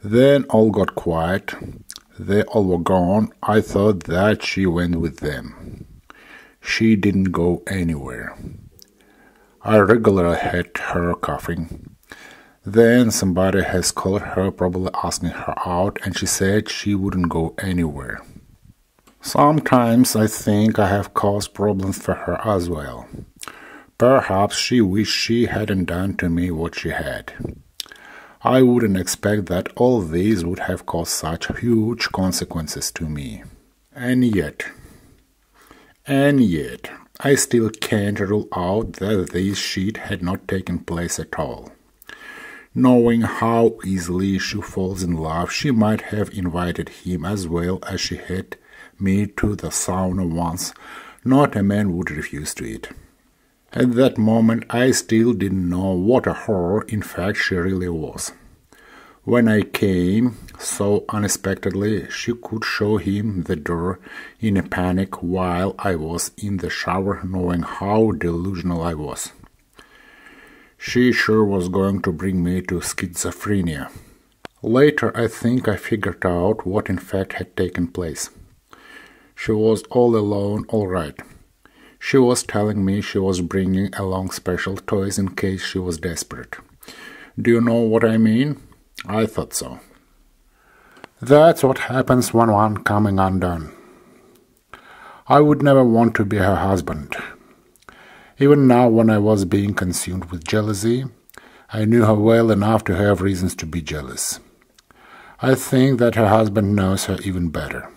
Then all got quiet. They all were gone. I thought that she went with them. She didn't go anywhere. I regularly had her coughing. Then somebody has called her, probably asking her out, and she said she wouldn't go anywhere. Sometimes I think I have caused problems for her as well. Perhaps she wished she hadn't done to me what she had. I wouldn't expect that all these would have caused such huge consequences to me. And yet, I still can't rule out that this shit had not taken place at all. Knowing how easily she falls in love, she might have invited him as well as she had me to the sauna once. Not a man would refuse to it. At that moment, I still didn't know what a horror, in fact, she really was. When I came so unexpectedly, she could show him the door in a panic while I was in the shower, knowing how delusional I was. She sure was going to bring me to schizophrenia. Later, I think I figured out what in fact had taken place. She was all alone, all right. She was telling me she was bringing along special toys in case she was desperate. Do you know what I mean? I thought so. That's what happens when one coming undone. I would never want to be her husband. Even now, when I was being consumed with jealousy, I knew her well enough to have reasons to be jealous. I think that her husband knows her even better.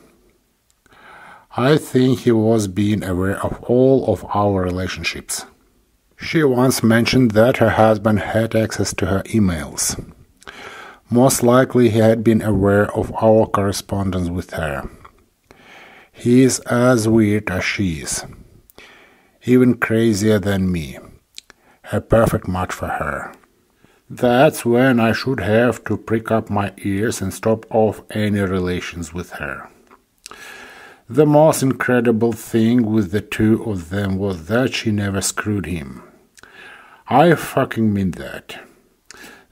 I think he was being aware of all of our relationships. She once mentioned that her husband had access to her emails. Most likely he had been aware of our correspondence with her. He is as weird as she is. Even crazier than me. A perfect match for her. That's when I should have to prick up my ears and stop off any relations with her. The most incredible thing with the two of them was that she never screwed him. I fucking mean that.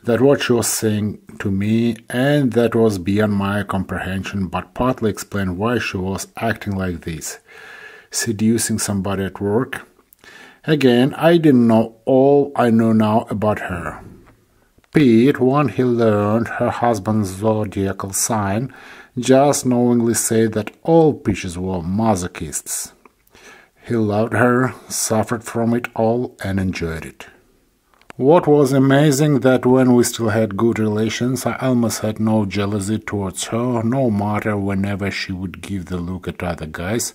That what she was saying to me, and that was beyond my comprehension, but partly explained why she was acting like this. Seducing somebody at work. Again, I didn't know all I know now about her. Pete, when he learned her husband's zodiacal sign, just knowingly said that all bitches were masochists. He loved her, suffered from it all, and enjoyed it. What was amazing that when we still had good relations, I almost had no jealousy towards her, no matter whenever she would give the look at other guys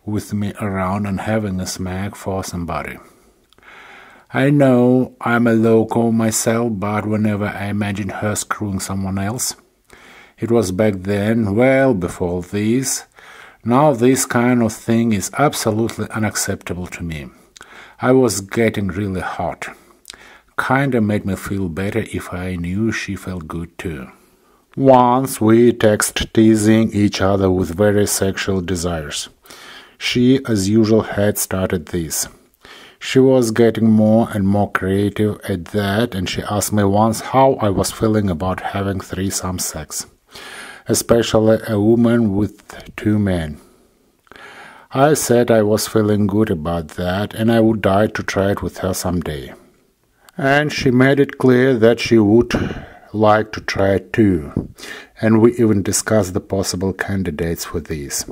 with me around and having a smack for somebody. I know I'm a loco myself, but whenever I imagine her screwing someone else, it was back then, well before this. Now this kind of thing is absolutely unacceptable to me. I was getting really hot. Kinda made me feel better if I knew she felt good too. Once we texted teasing each other with very sexual desires. She, as usual, had started this. She was getting more and more creative at that, and she asked me once how I was feeling about having threesome sex, especially a woman with two men. I said I was feeling good about that, and I would die to try it with her someday. And she made it clear that she would like to try it too, and we even discussed the possible candidates for this.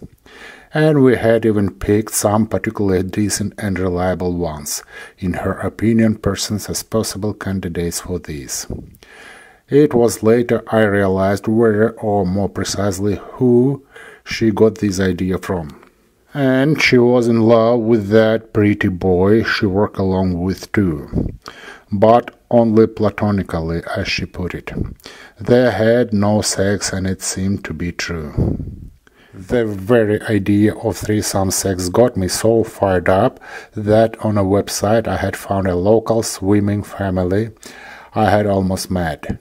And we had even picked some particularly decent and reliable ones, in her opinion, persons as possible candidates for this. It was later I realized where, or more precisely who, she got this idea from. And she was in love with that pretty boy she worked along with too. But only platonically, as she put it. They had no sex, and it seemed to be true. The very idea of threesome sex got me so fired up that on a website I had found a local swimming family I had almost met.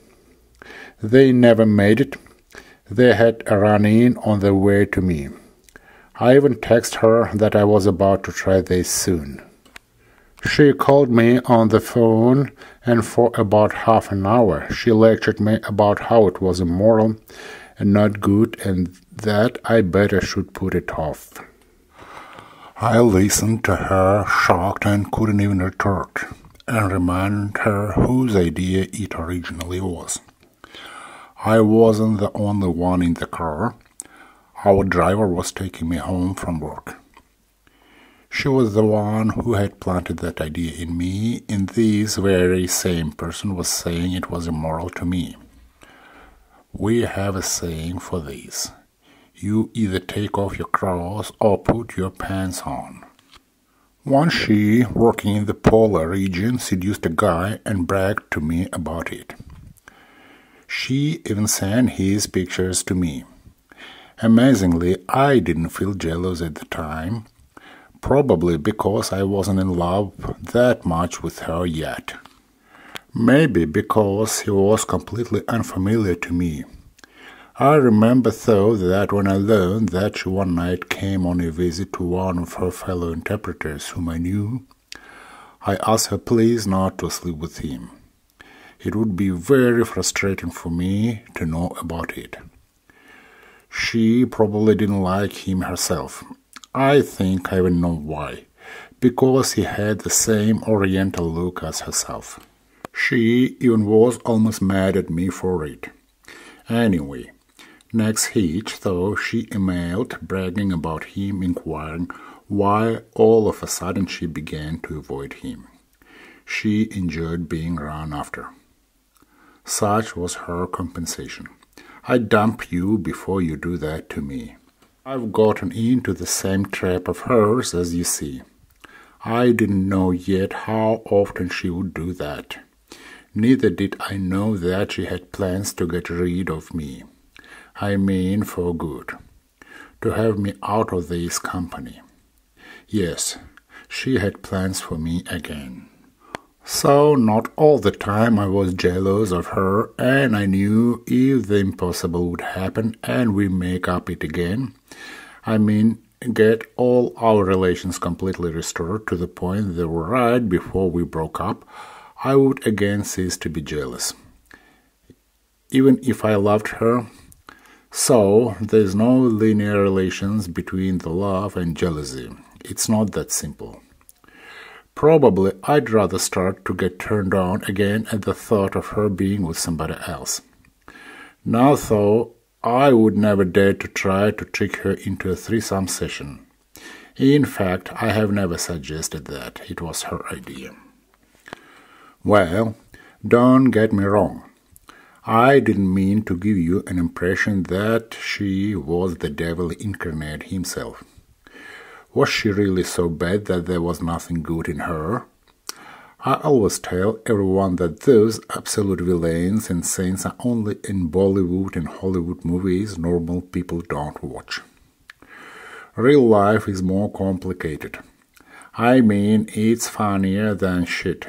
They never made it. They had a run-in on the way to me. I even texted her that I was about to try this soon. She called me on the phone, and for about half an hour she lectured me about how it was immoral and not good, and that I better should put it off. I listened to her, shocked, and couldn't even retort, and remind her whose idea it originally was. I wasn't the only one in the car. Our driver was taking me home from work. She was the one who had planted that idea in me, and this very same person was saying it was immoral to me. We have a saying for this. You either take off your clothes or put your pants on. Once she, working in the polar region, seduced a guy and bragged to me about it. She even sent his pictures to me. Amazingly, I didn't feel jealous at the time, probably because I wasn't in love that much with her yet. Maybe because he was completely unfamiliar to me. I remember though that when I learned that she one night came on a visit to one of her fellow interpreters whom I knew, I asked her please not to sleep with him. It would be very frustrating for me to know about it. She probably didn't like him herself. I think I even know why. Because he had the same oriental look as herself. She even was almost mad at me for it. Anyway, next hitch, though, she emailed bragging about him, inquiring why all of a sudden she began to avoid him. She enjoyed being run after. Such was her compensation. I dump you before you do that to me. I've gotten into the same trap of hers, as you see. I didn't know yet how often she would do that. Neither did I know that she had plans to get rid of me. I mean for good. To have me out of this company. Yes, she had plans for me again. So not all the time I was jealous of her, and I knew if the impossible would happen and we make up it again, I mean get all our relations completely restored to the point they were right before we broke up, I would again cease to be jealous. Even if I loved her. So there's no linear relations between the love and jealousy. It's not that simple. Probably I'd rather start to get turned on again at the thought of her being with somebody else. Now, though, I would never dare to try to trick her into a threesome session. In fact, I have never suggested that. It was her idea. Well, don't get me wrong. I didn't mean to give you an impression that she was the devil incarnate himself. Was she really so bad that there was nothing good in her? I always tell everyone that those absolute villains and saints are only in Bollywood and Hollywood movies normal people don't watch. Real life is more complicated. I mean, it's funnier than shit.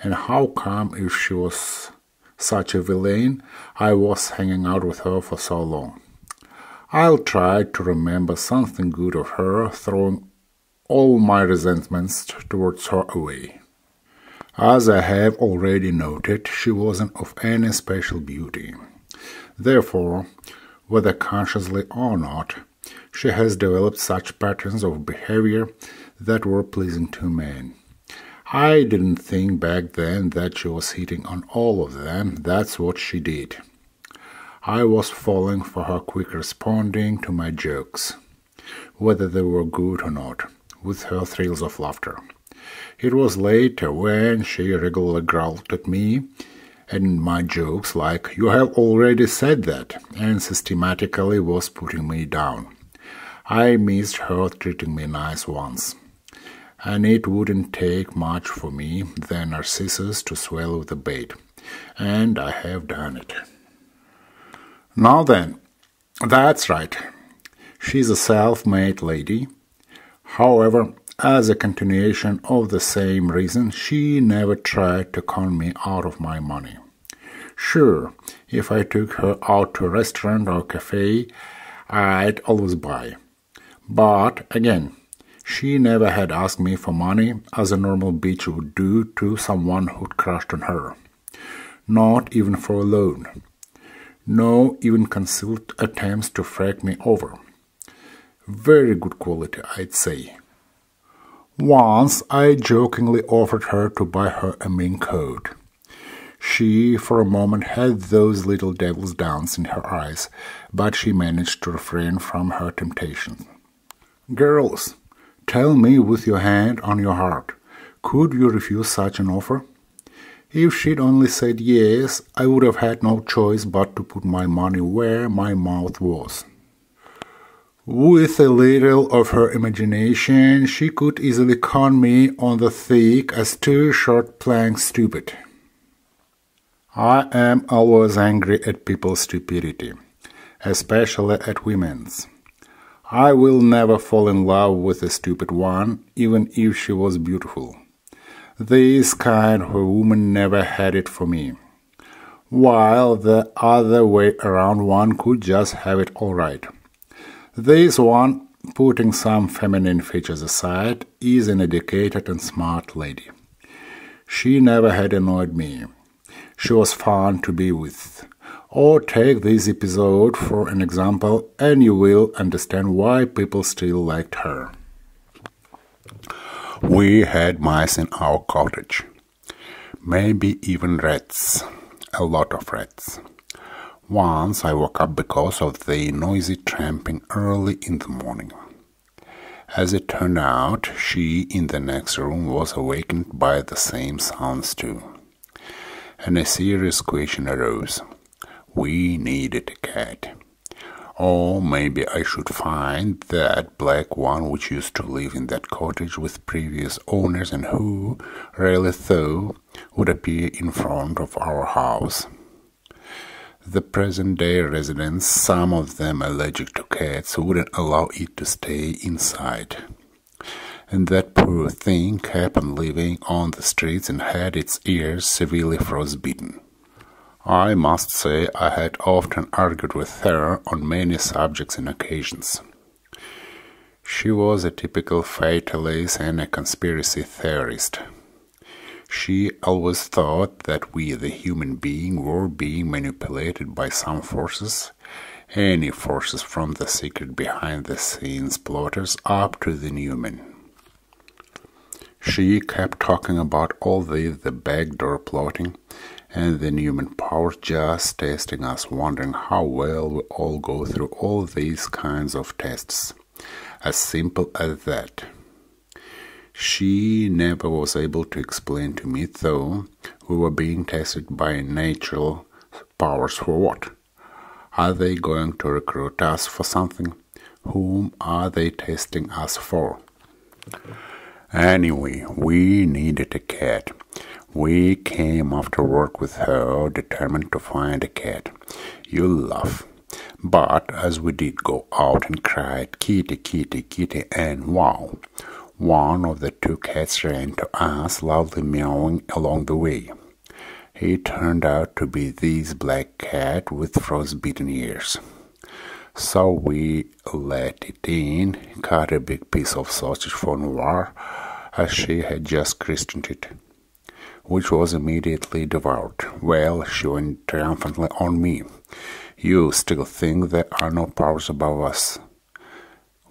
And how come if she was such a villain, I was hanging out with her for so long? I'll try to remember something good of her, throwing all my resentments towards her away. As I have already noted, she wasn't of any special beauty. Therefore, whether consciously or not, she has developed such patterns of behavior that were pleasing to men. I didn't think back then that she was hitting on all of them. That's what she did. I was falling for her quick responding to my jokes, whether they were good or not, with her thrills of laughter. It was later when she regularly growled at me and my jokes like, "You have already said that," and systematically was putting me down. I missed her treating me nice once, and it wouldn't take much for me, the Narcissus, to swallow the bait, and I have done it. Now then, that's right. She's a self-made lady. However, as a continuation of the same reason, she never tried to con me out of my money. Sure, if I took her out to a restaurant or cafe, I'd always buy. But, again, she never had asked me for money as a normal bitch would do to someone who'd crushed on her. Not even for a loan. No even concealed attempts to frag me over. Very good quality, I'd say. Once I jokingly offered her to buy her a mink coat. She, for a moment, had those little devil's dawns in her eyes, but she managed to refrain from her temptation. Girls, tell me with your hand on your heart, could you refuse such an offer? If she'd only said yes, I would have had no choice but to put my money where my mouth was. With a little of her imagination, she could easily con me on the thick as two short planks stupid. I am always angry at people's stupidity, especially at women's. I will never fall in love with a stupid one, even if she was beautiful. This kind of woman never had it for me, while the other way around one could just have it all right. This one, putting some feminine features aside, is an educated and smart lady. She never had annoyed me. She was fun to be with. Or take this episode for an example, and you will understand why people still liked her. We had mice in our cottage. Maybe even rats. A lot of rats. Once I woke up because of the noisy tramping early in the morning. As it turned out, she in the next room was awakened by the same sounds too. And a serious question arose. We needed a cat. Or maybe I should find that black one which used to live in that cottage with previous owners and who, rarely though, would appear in front of our house. The present-day residents, some of them allergic to cats, wouldn't allow it to stay inside. And that poor thing kept on living on the streets and had its ears severely frostbitten. I must say I had often argued with her on many subjects and occasions. She was a typical fatalist and a conspiracy theorist. She always thought that we, the human being, were being manipulated by some forces, any forces from the secret behind-the-scenes plotters up to the Newman. She kept talking about all the backdoor plotting, and the Newman powers just testing us, wondering how well we all go through all these kinds of tests. As simple as that. She never was able to explain to me, though. We were being tested by natural powers for what? Are they going to recruit us for something? Whom are they testing us for? Anyway, we needed a cat. We came after work with her, determined to find a cat. You'll laugh. But as we did go out and cried, "Kitty, kitty, kitty," and wow, one of the two cats ran to us, loudly meowing along the way. It turned out to be this black cat with frostbitten ears. So we let it in, cut a big piece of sausage for Noir, as she had just christened it, which was immediately devoured. Well, she went triumphantly on me. "You still think there are no powers above us?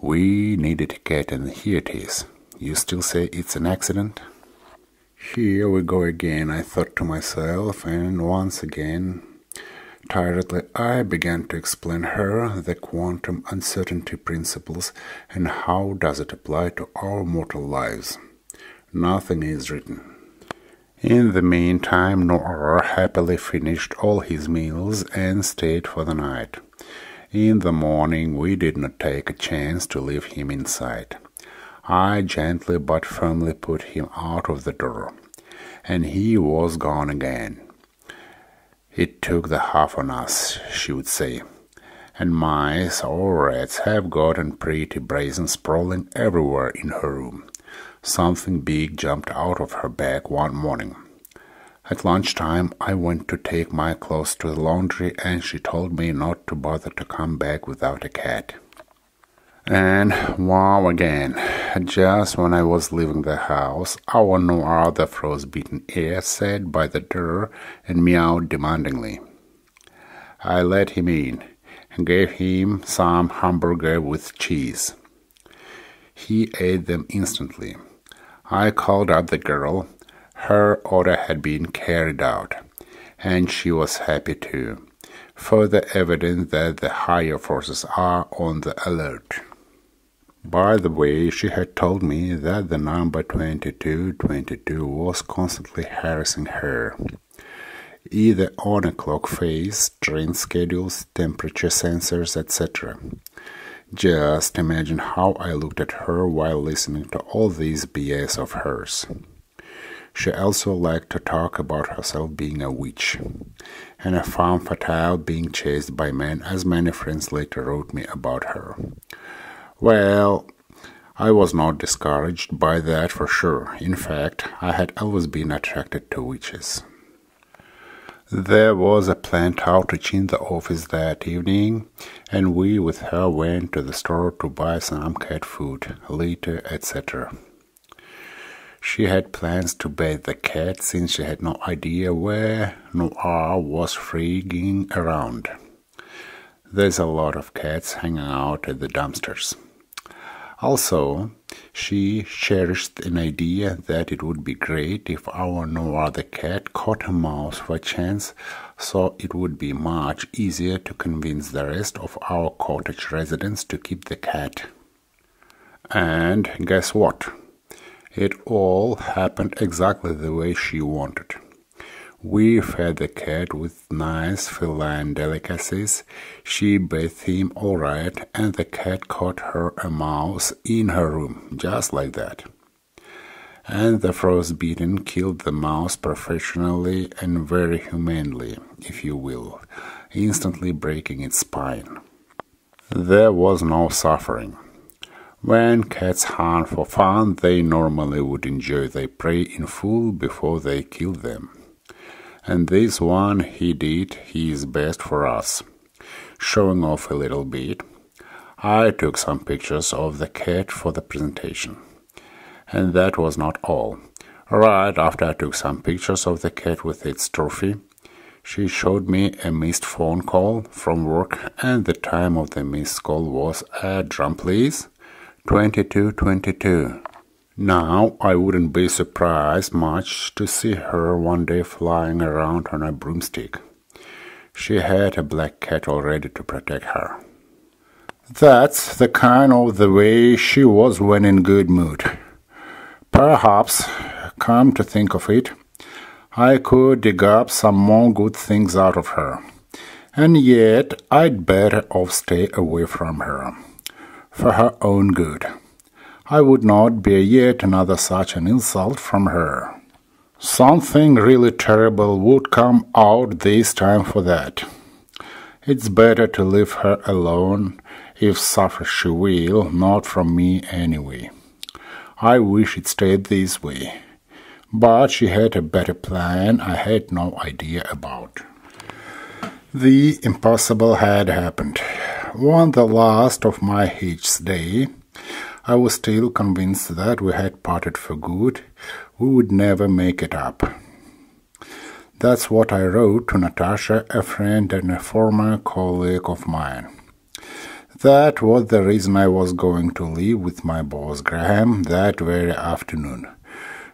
We needed a cat and here it is. You still say it's an accident?" Here we go again, I thought to myself, and once again, tiredly, I began to explain her the quantum uncertainty principles and how does it apply to our mortal lives. Nothing is written. In the meantime, Noir happily finished all his meals and stayed for the night. In the morning, we did not take a chance to leave him inside. I gently but firmly put him out of the door, and he was gone again. "It took the half on us," she would say, "and mice or rats have gotten pretty brazen, sprawling everywhere in her room." Something big jumped out of her bag one morning. At lunchtime, I went to take my clothes to the laundry, and she told me not to bother to come back without a cat. And wow again, just when I was leaving the house, our Noir, the frostbitten ear, sat by the door and meowed demandingly. I let him in and gave him some hamburger with cheese. He ate them instantly. I called up the girl. Her order had been carried out, and she was happy too. Further evidence that the higher forces are on the alert. By the way, she had told me that the number 2222 was constantly harassing her, either on a clock face, train schedules, temperature sensors, etc. Just imagine how I looked at her while listening to all these BS of hers. She also liked to talk about herself being a witch, and a femme fatale being chased by men, as many friends later wrote me about her. Well, I was not discouraged by that for sure. In fact, I had always been attracted to witches. There was a planned outage in the office that evening, and we with her went to the store to buy some cat food, litter, etc. She had plans to bathe the cat since she had no idea where Noir was freaking around. There's a lot of cats hanging out at the dumpsters. Also, she cherished an idea that it would be great if our Noir the cat caught a mouse by chance, so it would be much easier to convince the rest of our cottage residents to keep the cat. And guess what? It all happened exactly the way she wanted. We fed the cat with nice feline delicacies, she bathed him all right, and the cat caught her a mouse in her room, just like that. And the frostbitten killed the mouse professionally and very humanely, if you will, instantly breaking its spine. There was no suffering. When cats hunt for fun, they normally would enjoy their prey in full before they killed them. And this one he did his best for us, showing off a little bit. I took some pictures of the cat for the presentation. And that was not all. Right after I took some pictures of the cat with its trophy, she showed me a missed phone call from work, and the time of the missed call was, drum please, 2222. Now, I wouldn't be surprised much to see her one day flying around on a broomstick. She had a black cat all ready to protect her. That's the kind of the way she was when in good mood. Perhaps, come to think of it, I could dig up some more good things out of her. And yet I'd better off stay away from her, for her own good. I would not bear yet another such an insult from her. Something really terrible would come out this time for that. It's better to leave her alone, if suffer she will, not from me anyway. I wish it stayed this way. But she had a better plan I had no idea about. The impossible had happened. On the last of my H's day, I was still convinced that we had parted for good. We would never make it up. That's what I wrote to Natasha, a friend and a former colleague of mine. That was the reason I was going to leave with my boss Graham that very afternoon.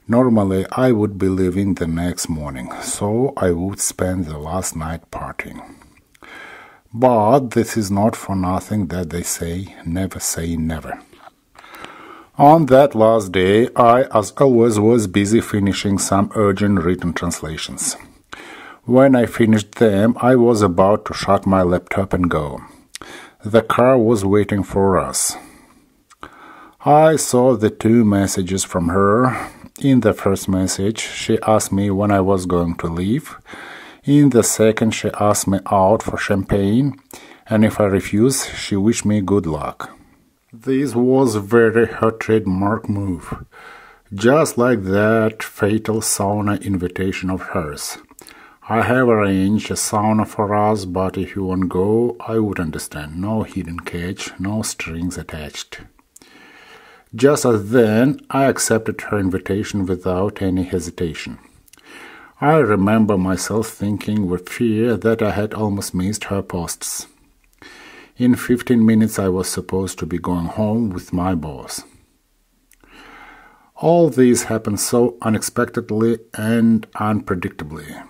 Normally, I would be leaving the next morning, so I would spend the last night partying. But this is not for nothing that they say never. On that last day, I, as always, was busy finishing some urgent written translations. When I finished them, I was about to shut my laptop and go. The car was waiting for us. I saw the 2 messages from her. In the first message, she asked me when I was going to leave. In the second, she asked me out for champagne, and if I refused, she wished me good luck. This was very her trademark move, just like that fatal sauna invitation of hers. I have arranged a sauna for us, but if you won't go, I would understand. No hidden catch, no strings attached. Just as then, I accepted her invitation without any hesitation. I remember myself thinking with fear that I had almost missed her posts. In 15 minutes I was supposed to be going home with my boss. All this happened so unexpectedly and unpredictably.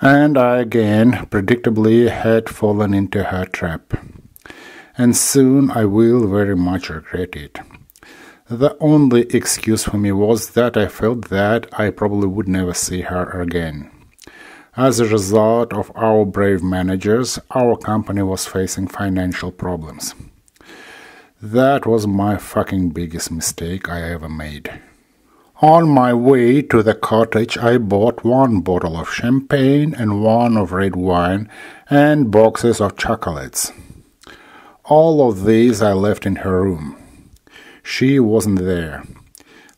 And I again, predictably, had fallen into her trap. And soon I will very much regret it. The only excuse for me was that I felt that I probably would never see her again. As a result of our brave managers, our company was facing financial problems. That was my fucking biggest mistake I ever made. On my way to the cottage, I bought 1 bottle of champagne and 1 of red wine and boxes of chocolates. All of these I left in her room. She wasn't there.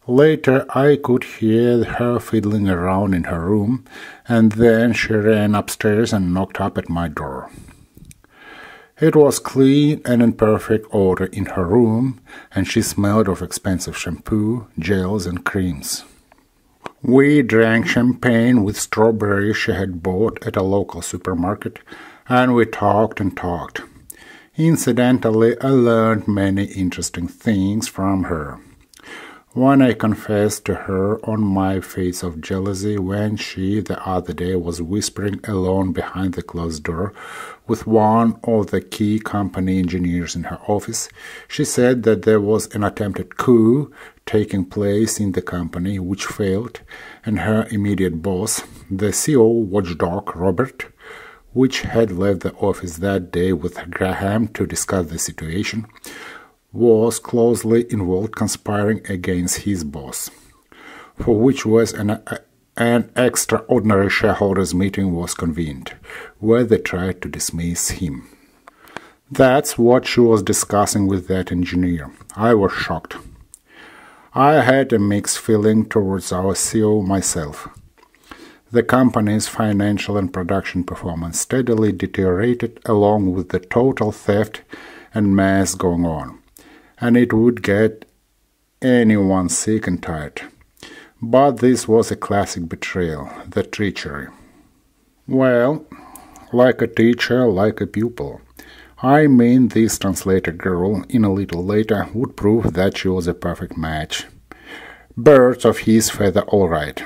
Later, I could hear her fiddling around in her room, and then she ran upstairs and knocked up at my door. It was clean and in perfect order in her room, and she smelled of expensive shampoo, gels, and creams. We drank champagne with strawberries she had bought at a local supermarket, and we talked and talked. Incidentally, I learned many interesting things from her. When I confessed to her on my face of jealousy when she, the other day, was whispering alone behind the closed door with one of the key company engineers in her office, she said that there was an attempted coup taking place in the company which failed, and her immediate boss, the CEO watchdog Robert, which had left the office that day with Graham to discuss the situation, was closely involved conspiring against his boss, for which was an extraordinary shareholders' meeting was convened, where they tried to dismiss him. That's what she was discussing with that engineer. I was shocked. I had a mixed feeling towards our CEO myself. The company's financial and production performance steadily deteriorated along with the total theft and mess going on, and it would get anyone sick and tired. But this was a classic betrayal, the treachery. Well, like a teacher, like a pupil. I mean, this translator girl, in a little later, would prove that she was a perfect match. Birds of his feather all right,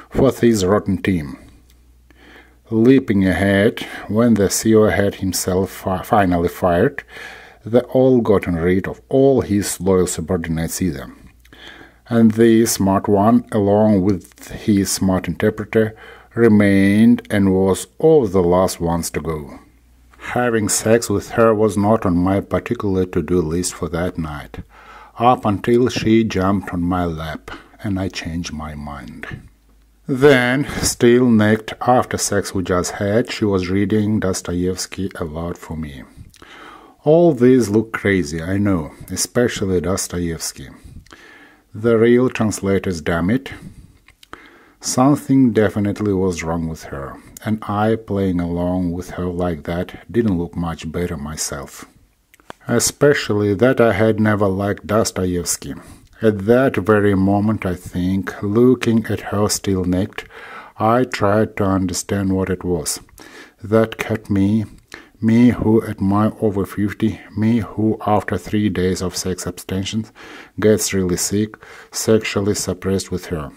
for this rotten team. Leaping ahead, when the CEO had himself finally fired, they all gotten rid of all his loyal subordinates either. And the smart one, along with his smart interpreter, remained and was all the last ones to go. Having sex with her was not on my particular to-do list for that night, up until she jumped on my lap and I changed my mind. Then, still naked after sex we just had, she was reading Dostoevsky aloud for me. All these look crazy, I know, especially Dostoevsky. The real translators, damn it. Something definitely was wrong with her, and I, playing along with her like that, didn't look much better myself. Especially that I had never liked Dostoevsky. At that very moment, I think, looking at her still naked, I tried to understand what it was that kept me who at my over 50, me who after 3 days of sex abstention gets really sick, sexually suppressed with her.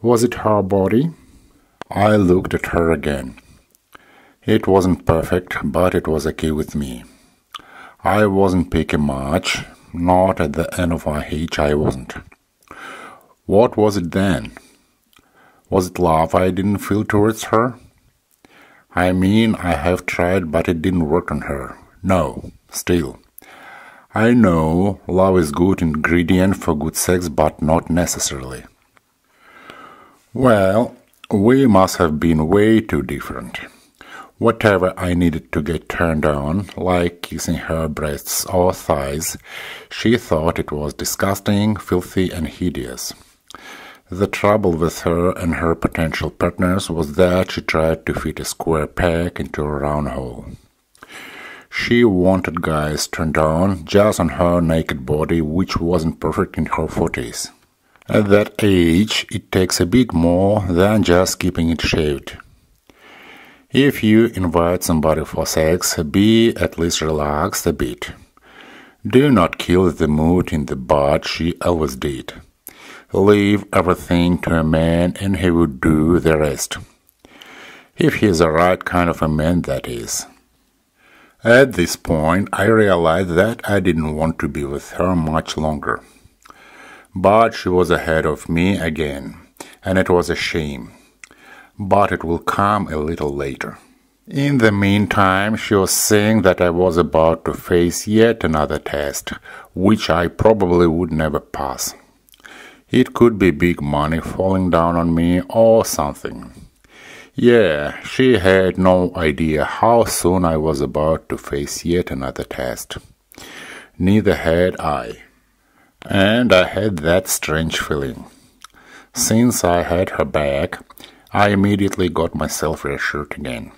Was it her body? I looked at her again. It wasn't perfect, but it was okay with me. I wasn't picky much. Not at the end of my age, I wasn't. What was it then? Was it love I didn't feel towards her? I mean, I have tried, but it didn't work on her. No, still. I know love is good ingredient for good sex, but not necessarily. Well, we must have been way too different. Whatever I needed to get turned on, like kissing her breasts or thighs, she thought it was disgusting, filthy, and hideous. The trouble with her and her potential partners was that she tried to fit a square peg into a round hole. She wanted guys turned on just on her naked body, which wasn't perfect in her 40s. At that age, it takes a bit more than just keeping it shaved. If you invite somebody for sex, be at least relaxed a bit. Do not kill the mood in the bud she always did. Leave everything to a man and he would do the rest. If he is the right kind of a man, that is. At this point, I realized that I didn't want to be with her much longer. But she was ahead of me again, and it was a shame. But it will come a little later. In the meantime, she was saying that I was about to face yet another test, which I probably would never pass. It could be big money falling down on me or something. Yeah, she had no idea how soon I was about to face yet another test. Neither had I. And I had that strange feeling. Since I had her back, I immediately got myself reassured again.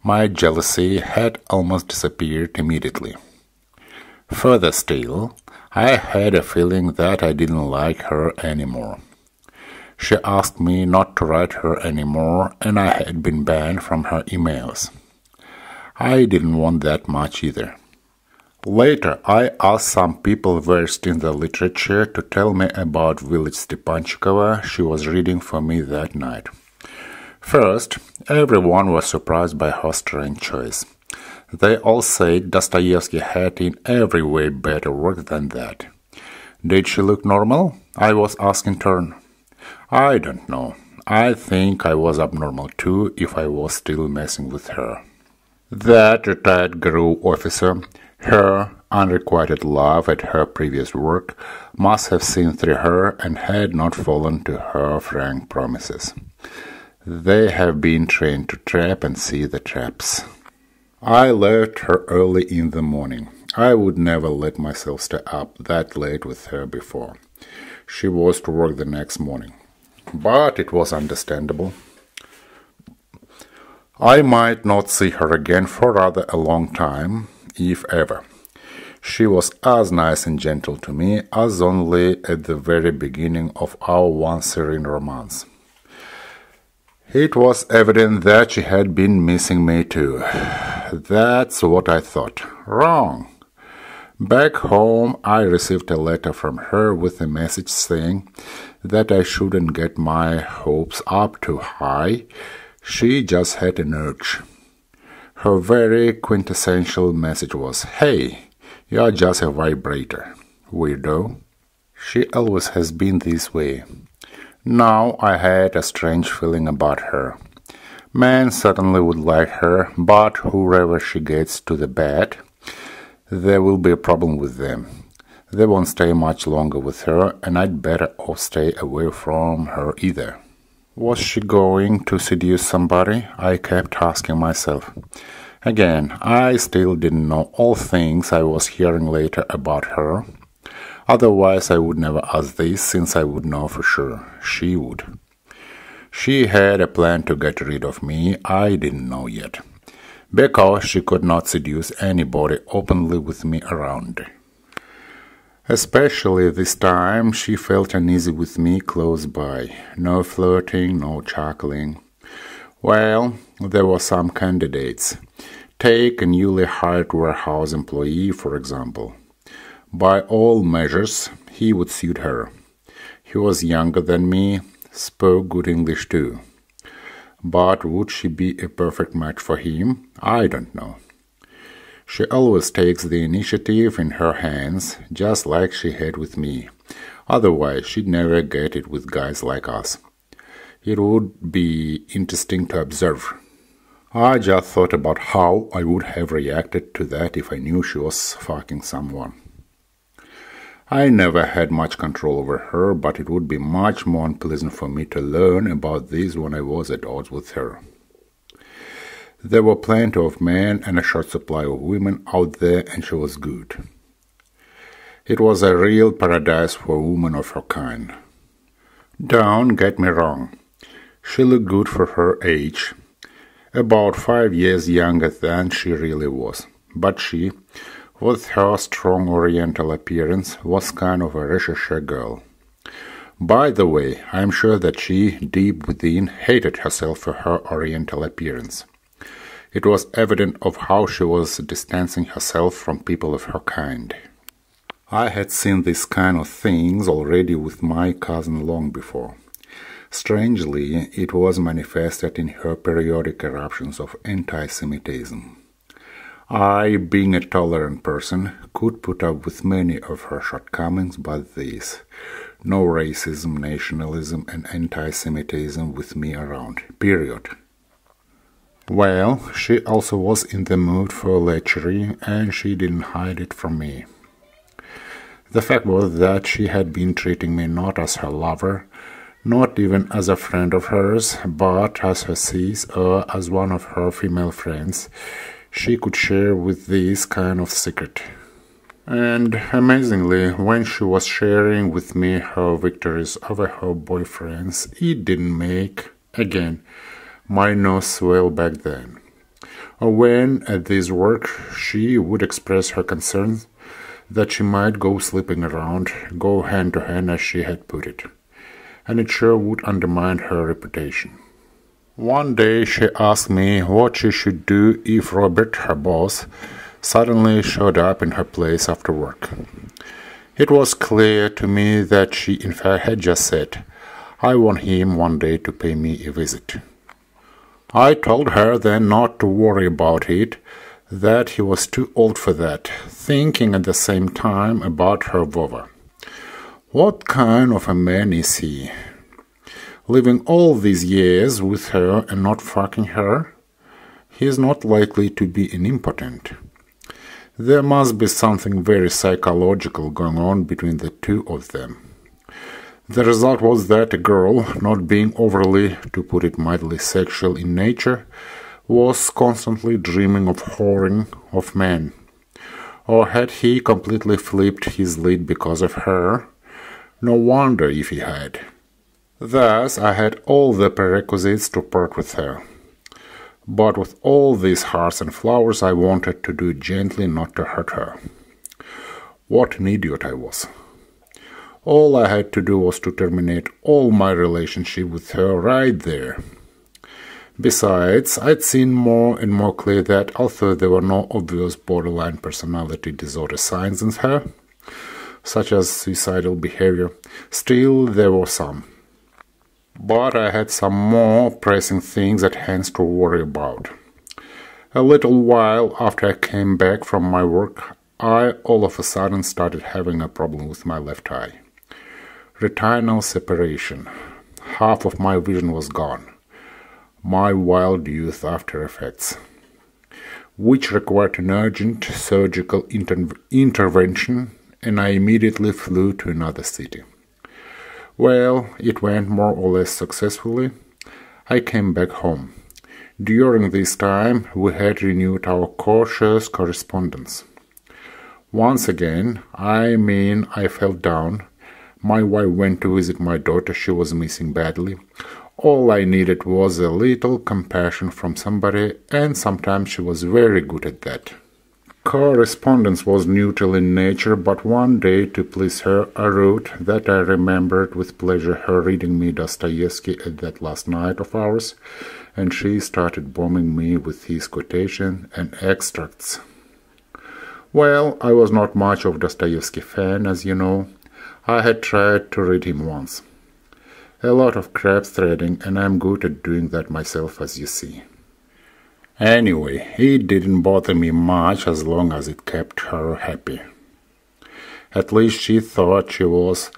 My jealousy had almost disappeared immediately. Further still, I had a feeling that I didn't like her anymore. She asked me not to write her anymore, and I had been banned from her emails. I didn't want that much either. Later, I asked some people versed in the literature to tell me about Village Stepanchikova she was reading for me that night. First, everyone was surprised by her strange choice. They all said Dostoevsky had in every way better work than that. Did she look normal? I was asked in turn. I don't know. I think I was abnormal too if I was still messing with her. That retired GRU officer, her unrequited love at her previous work, must have seen through her and had not fallen to her frank promises. They have been trained to trap and see the traps. I left her early in the morning. I would never let myself stay up that late with her before. She was to work the next morning. But it was understandable. I might not see her again for rather a long time, if ever. She was as nice and gentle to me as only at the very beginning of our once serene romance. It was evident that she had been missing me too. That's what I thought. Wrong. Back home, I received a letter from her with a message saying that I shouldn't get my hopes up too high. She just had an urge. Her very quintessential message was, "Hey, you're just a vibrator, weirdo." She always has been this way. Now I had a strange feeling about her. Men certainly would like her, but whoever she gets to the bed, there will be a problem with them. They won't stay much longer with her, and I'd better off stay away from her either. Was she going to seduce somebody? I kept asking myself. Again, I still didn't know all things I was hearing later about her. Otherwise, I would never ask this, since I would know for sure. She would. She had a plan to get rid of me. I didn't know yet, because she could not seduce anybody openly with me around. Especially this time, she felt uneasy with me close by. No flirting, no chuckling. Well, there were some candidates. Take a newly hired warehouse employee, for example. By all measures, he would suit her. He was younger than me, spoke good English too. But would she be a perfect match for him? I don't know. She always takes the initiative in her hands, just like she had with me. Otherwise, she'd never get it with guys like us. It would be interesting to observe. I just thought about how I would have reacted to that if I knew she was fucking someone. I never had much control over her, but it would be much more unpleasant for me to learn about this when I was at odds with her. There were plenty of men and a short supply of women out there, and she was good. It was a real paradise for a woman of her kind. Don't get me wrong. She looked good for her age, about 5 years younger than she really was. But she, with her strong oriental appearance, was kind of a recherche girl. By the way, I am sure that she, deep within, hated herself for her oriental appearance. It was evident of how she was distancing herself from people of her kind. I had seen these kind of things already with my cousin long before. Strangely, it was manifested in her periodic eruptions of anti-Semitism. I, being a tolerant person, could put up with many of her shortcomings, but this: no racism, nationalism, and anti-Semitism with me around. Period. Well, she also was in the mood for lechery, and she didn't hide it from me. The fact was that she had been treating me not as her lover, not even as a friend of hers, but as her sis or as one of her female friends she could share with this kind of secret. And amazingly, when she was sharing with me her victories over her boyfriends, it didn't make, again, my nose swell back then. Or when, at this work, she would express her concerns that she might go sleeping around, go hand to hand as she had put it, and it sure would undermine her reputation. One day she asked me what she should do if Robert, her boss, suddenly showed up in her place after work. It was clear to me that she in fact had just said, "I want him one day to pay me a visit." I told her then not to worry about it, that he was too old for that, thinking at the same time about her Vova. What kind of a man is he? Living all these years with her and not fucking her? He is not likely to be an impotent. There must be something very psychological going on between the two of them. The result was that a girl, not being overly, to put it mildly, sexual in nature, was constantly dreaming of whoring of men. Or had he completely flipped his lid because of her? No wonder if he had. Thus, I had all the prerequisites to part with her. But with all these hearts and flowers, I wanted to do it gently, not to hurt her. What an idiot I was. All I had to do was to terminate all my relationship with her right there. Besides, I'd seen more and more clear that although there were no obvious borderline personality disorder signs in her, such as suicidal behavior, still there were some. But I had some more pressing things at hand to worry about. A little while after I came back from my work, I all of a sudden started having a problem with my left eye. Retinal separation. Half of my vision was gone. My wild youth after effects, which required an urgent surgical intervention, and I immediately flew to another city. Well, it went more or less successfully. I came back home. During this time, we had renewed our cautious correspondence. Once again, I fell down. My wife went to visit my daughter. She was missing badly. All I needed was a little compassion from somebody, and sometimes she was very good at that. Correspondence was neutral in nature, but one day, to please her, I wrote that I remembered with pleasure her reading me Dostoevsky at that last night of ours, and she started bombing me with his quotation and extracts. Well, I was not much of Dostoevsky fan, as you know. I had tried to read him once. A lot of crab threading, and I'm good at doing that myself, as you see. Anyway, it didn't bother me much as long as it kept her happy. At least she thought she was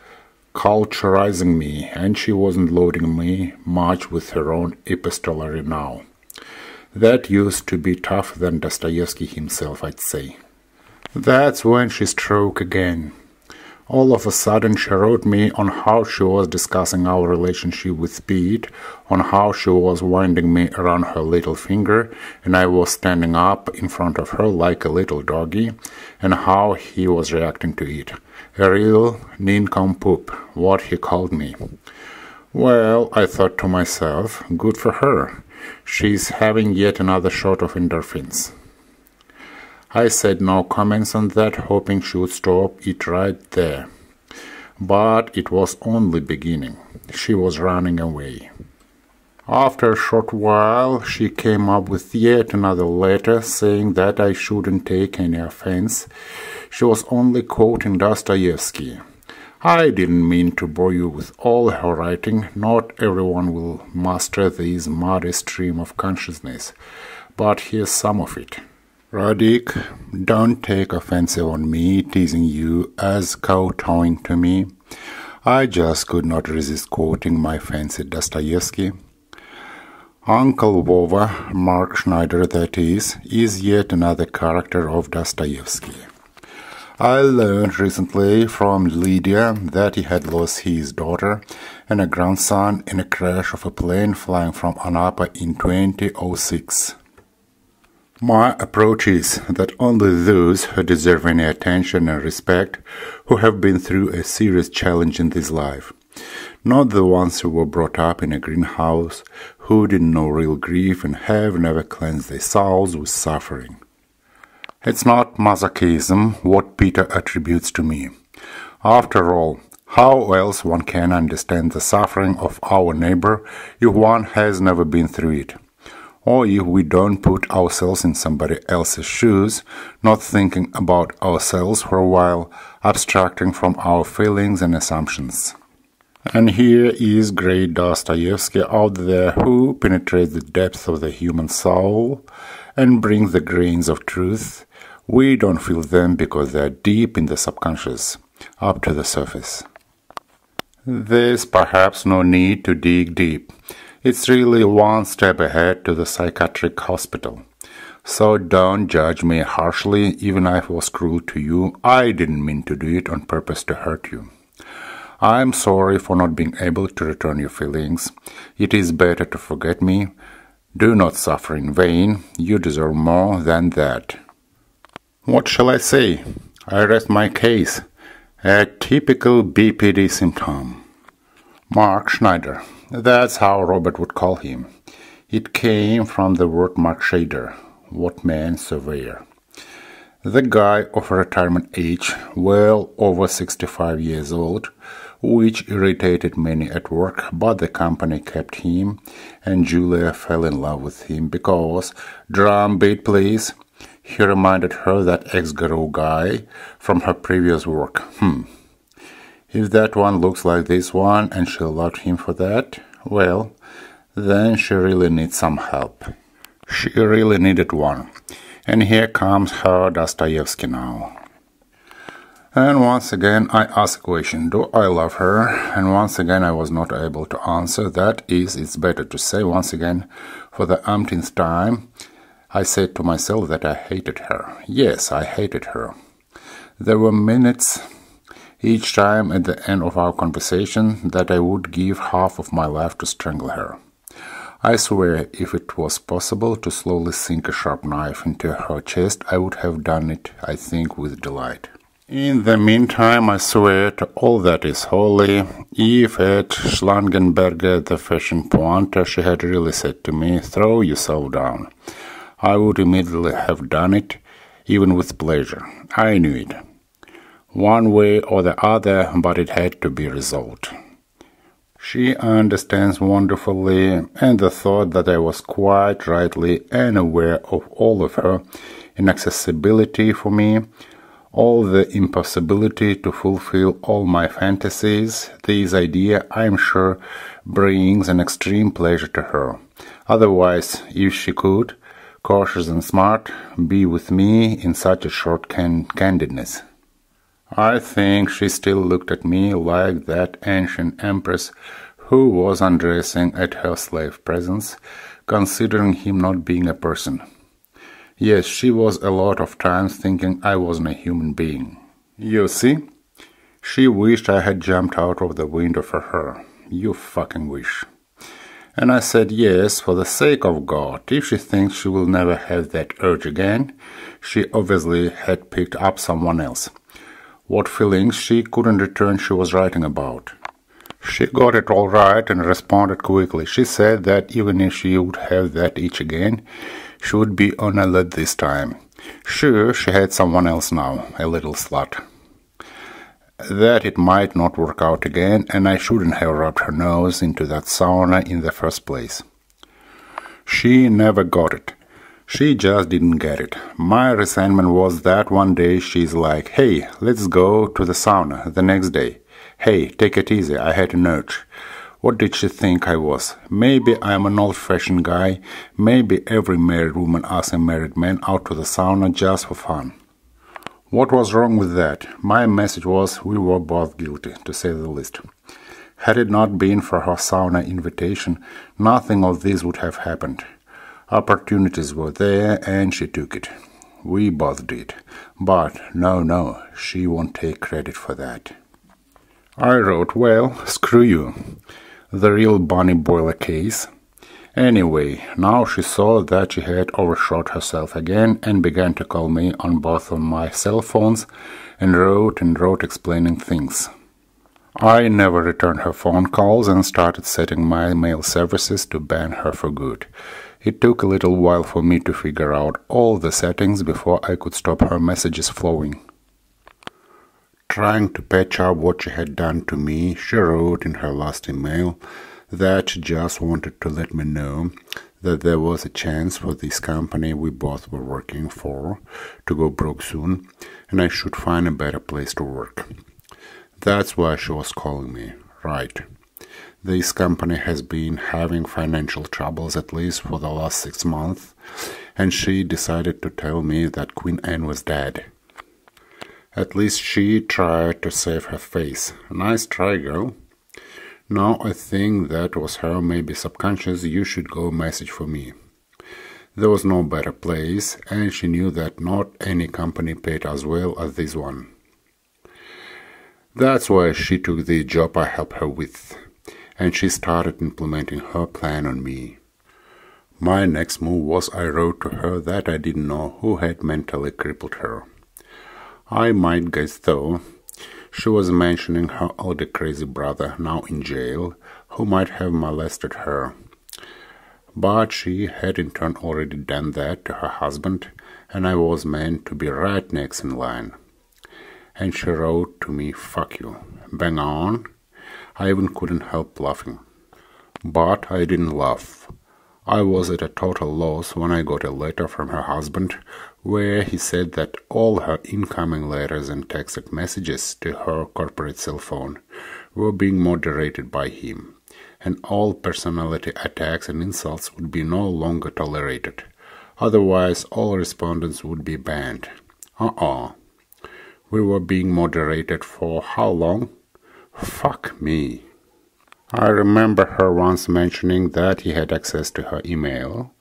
culturizing me, and she wasn't loading me much with her own epistolary now. That used to be tougher than Dostoevsky himself, I'd say. That's when she struck again. All of a sudden she wrote me on how she was discussing our relationship with Pete, on how she was winding me around her little finger, and I was standing up in front of her like a little doggy, and how he was reacting to it. A real nincompoop, what he called me. Well, I thought to myself, good for her. She's having yet another shot of endorphins. I said no comments on that, hoping she would stop it right there. But it was only beginning. She was running away. After a short while, she came up with yet another letter saying that I shouldn't take any offense. She was only quoting Dostoevsky. I didn't mean to bore you with all her writing. Not everyone will master this muddy stream of consciousness. But here's some of it. Radik, don't take offensive on me teasing you as kowtowing to me. I just could not resist quoting my fancy Dostoevsky. Uncle Vova, Mark Schneider that is yet another character of Dostoevsky. I learned recently from Lydia that he had lost his daughter and a grandson in a crash of a plane flying from Anapa in 2006. My approach is that only those who deserve any attention and respect, who have been through a serious challenge in this life, not the ones who were brought up in a greenhouse, who didn't know real grief and have never cleansed their souls with suffering. It's not masochism what Peter attributes to me. After all, how else one can understand the suffering of our neighbor if one has never been through it? Or if we don't put ourselves in somebody else's shoes, not thinking about ourselves for a while, abstracting from our feelings and assumptions. And here is great Dostoevsky out there who penetrates the depths of the human soul and brings the grains of truth. We don't feel them because they are deep in the subconscious, up to the surface. There's perhaps no need to dig deep. It's really one step ahead to the psychiatric hospital. So don't judge me harshly, even if I was cruel to you. I didn't mean to do it on purpose to hurt you. I'm sorry for not being able to return your feelings. It is better to forget me. Do not suffer in vain. You deserve more than that. What shall I say? I rest my case. A typical BPD symptom. Mark Schneider. That's how Robert would call him. It came from the word markshader, workman surveyor. The guy of retirement age, well over 65 years old, which irritated many at work, but the company kept him, and Julia fell in love with him because, drum beat please, he reminded her that ex-guru guy from her previous work. If that one looks like this one and she loved him for that, well, then she really needs some help. She really needed one. And here comes her Dostoevsky now. And once again I asked a question, do I love her? And once again I was not able to answer. That is, it's better to say once again, for the umpteenth time, I said to myself that I hated her. Yes, I hated her. There were minutes each time at the end of our conversation that I would give half of my life to strangle her. I swear, if it was possible to slowly sink a sharp knife into her chest, I would have done it, I think, with delight. In the meantime, I swear to all that is holy, if at Schlangenberger, the fashion pointer, she had really said to me, "Throw yourself down," I would immediately have done it, even with pleasure. I knew it. One way or the other, but it had to be resolved. She understands wonderfully, and the thought that I was quite rightly unaware of all of her inaccessibility for me, all the impossibility to fulfill all my fantasies, this idea, I am sure, brings an extreme pleasure to her. Otherwise, if she could, cautious and smart, be with me in such a short candidness. I think she still looked at me like that ancient empress who was undressing at her slave presence, considering him not being a person. Yes, she was a lot of times thinking I wasn't a human being. You see? She wished I had jumped out of the window for her. You fucking wish. And I said yes, for the sake of God. If she thinks she will never have that urge again, she obviously had picked up someone else. What feelings she couldn't return she was writing about. She got it all right and responded quickly. She said that even if she would have that itch again, she would be on alert this time. Sure, she had someone else now, a little slut. That it might not work out again, and I shouldn't have rubbed her nose into that sauna in the first place. She never got it. She just didn't get it. My resentment was that one day she's like, "Hey, let's go to the sauna." The next day, "Hey, take it easy, I had an urge." What did she think I was? Maybe I'm an old-fashioned guy. Maybe every married woman asks a married man out to the sauna just for fun. What was wrong with that? My message was we were both guilty, to say the least. Had it not been for her sauna invitation, nothing of this would have happened. Opportunities were there, and she took it. We both did. But no, she won't take credit for that. I wrote, well, screw you. The real Bonnie Boiler case. Anyway, now she saw that she had overshot herself again and began to call me on both of my cell phones and wrote explaining things. I never returned her phone calls and started setting my mail services to ban her for good. It took a little while for me to figure out all the settings before I could stop her messages flowing. Trying to patch up what she had done to me, she wrote in her last email that she just wanted to let me know that there was a chance for this company we both were working for to go broke soon, and I should find a better place to work. That's why she was calling me, right. This company has been having financial troubles at least for the last 6 months, and she decided to tell me that Queen Anne was dead. At least she tried to save her face. Nice try, girl. Now I think that was her maybe subconscious "you should go" message for me. There was no better place, and she knew that not any company paid as well as this one. That's why she took the job I helped her with, and she started implementing her plan on me. My next move was I wrote to her that I didn't know who had mentally crippled her. I might guess, though, she was mentioning her older crazy brother, now in jail, who might have molested her. But she had in turn already done that to her husband, and I was meant to be right next in line. And she wrote to me, "Fuck you." Bang on. I even couldn't help laughing. But I didn't laugh. I was at a total loss when I got a letter from her husband where he said that all her incoming letters and text messages to her corporate cell phone were being moderated by him, and all personality attacks and insults would be no longer tolerated. Otherwise, all respondents would be banned. We were being moderated for how long? Fuck me. I remember her once mentioning that he had access to her email.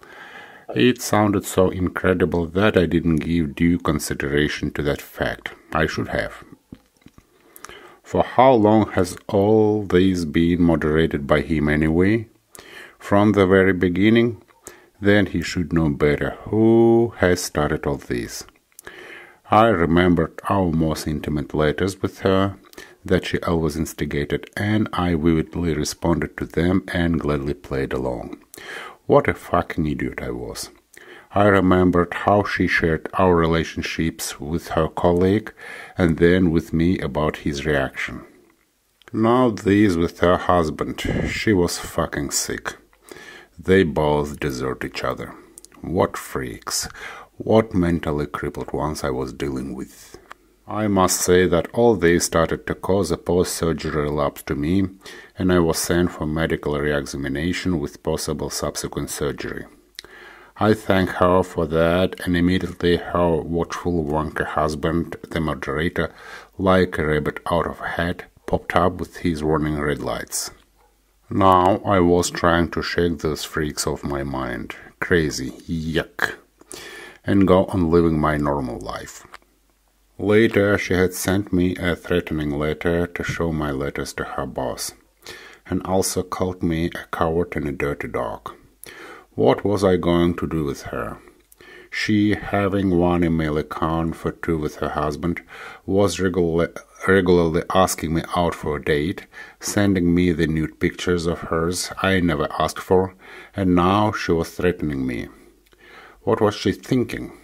It sounded so incredible that I didn't give due consideration to that fact. I should have. For how long has all this been moderated by him anyway? From the very beginning? Then he should know better. Who has started all this? I remembered our most intimate letters with her that she always instigated, and I vividly responded to them and gladly played along. What a fucking idiot I was. I remembered how she shared our relationships with her colleague and then with me about his reaction. Now this with her husband. She was fucking sick. They both desert each other. What freaks. What mentally crippled ones I was dealing with. I must say that all this started to cause a post-surgery relapse to me, and I was sent for medical re-examination with possible subsequent surgery. I thank her for that, and immediately her watchful wonky husband, the moderator, like a rabbit out of a hat, popped up with his warning red lights. Now I was trying to shake those freaks off my mind. Crazy, yuck, and go on living my normal life. Later, she had sent me a threatening letter to show my letters to her boss, and also called me a coward and a dirty dog. What was I going to do with her? She, having one email account for two with her husband, was regularly asking me out for a date, sending me the nude pictures of hers I never asked for, and now she was threatening me. What was she thinking?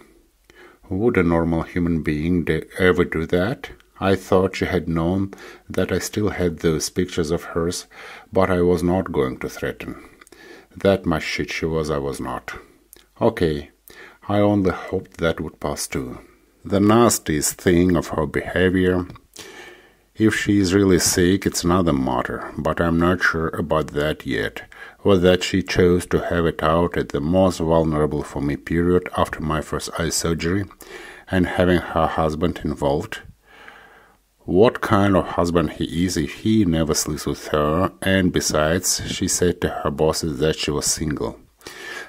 Would a normal human being ever do that? I thought she had known that I still had those pictures of hers, but I was not going to threaten. That much shit she was, I was not. Okay, I only hoped that would pass too. The nastiest thing of her behavior, if she is really sick, it's another matter, but I'm not sure about that yet, or that she chose to have it out at the most vulnerable for me period after my first eye surgery, and having her husband involved. What kind of husband he is if he never sleeps with her, and besides, she said to her bosses that she was single.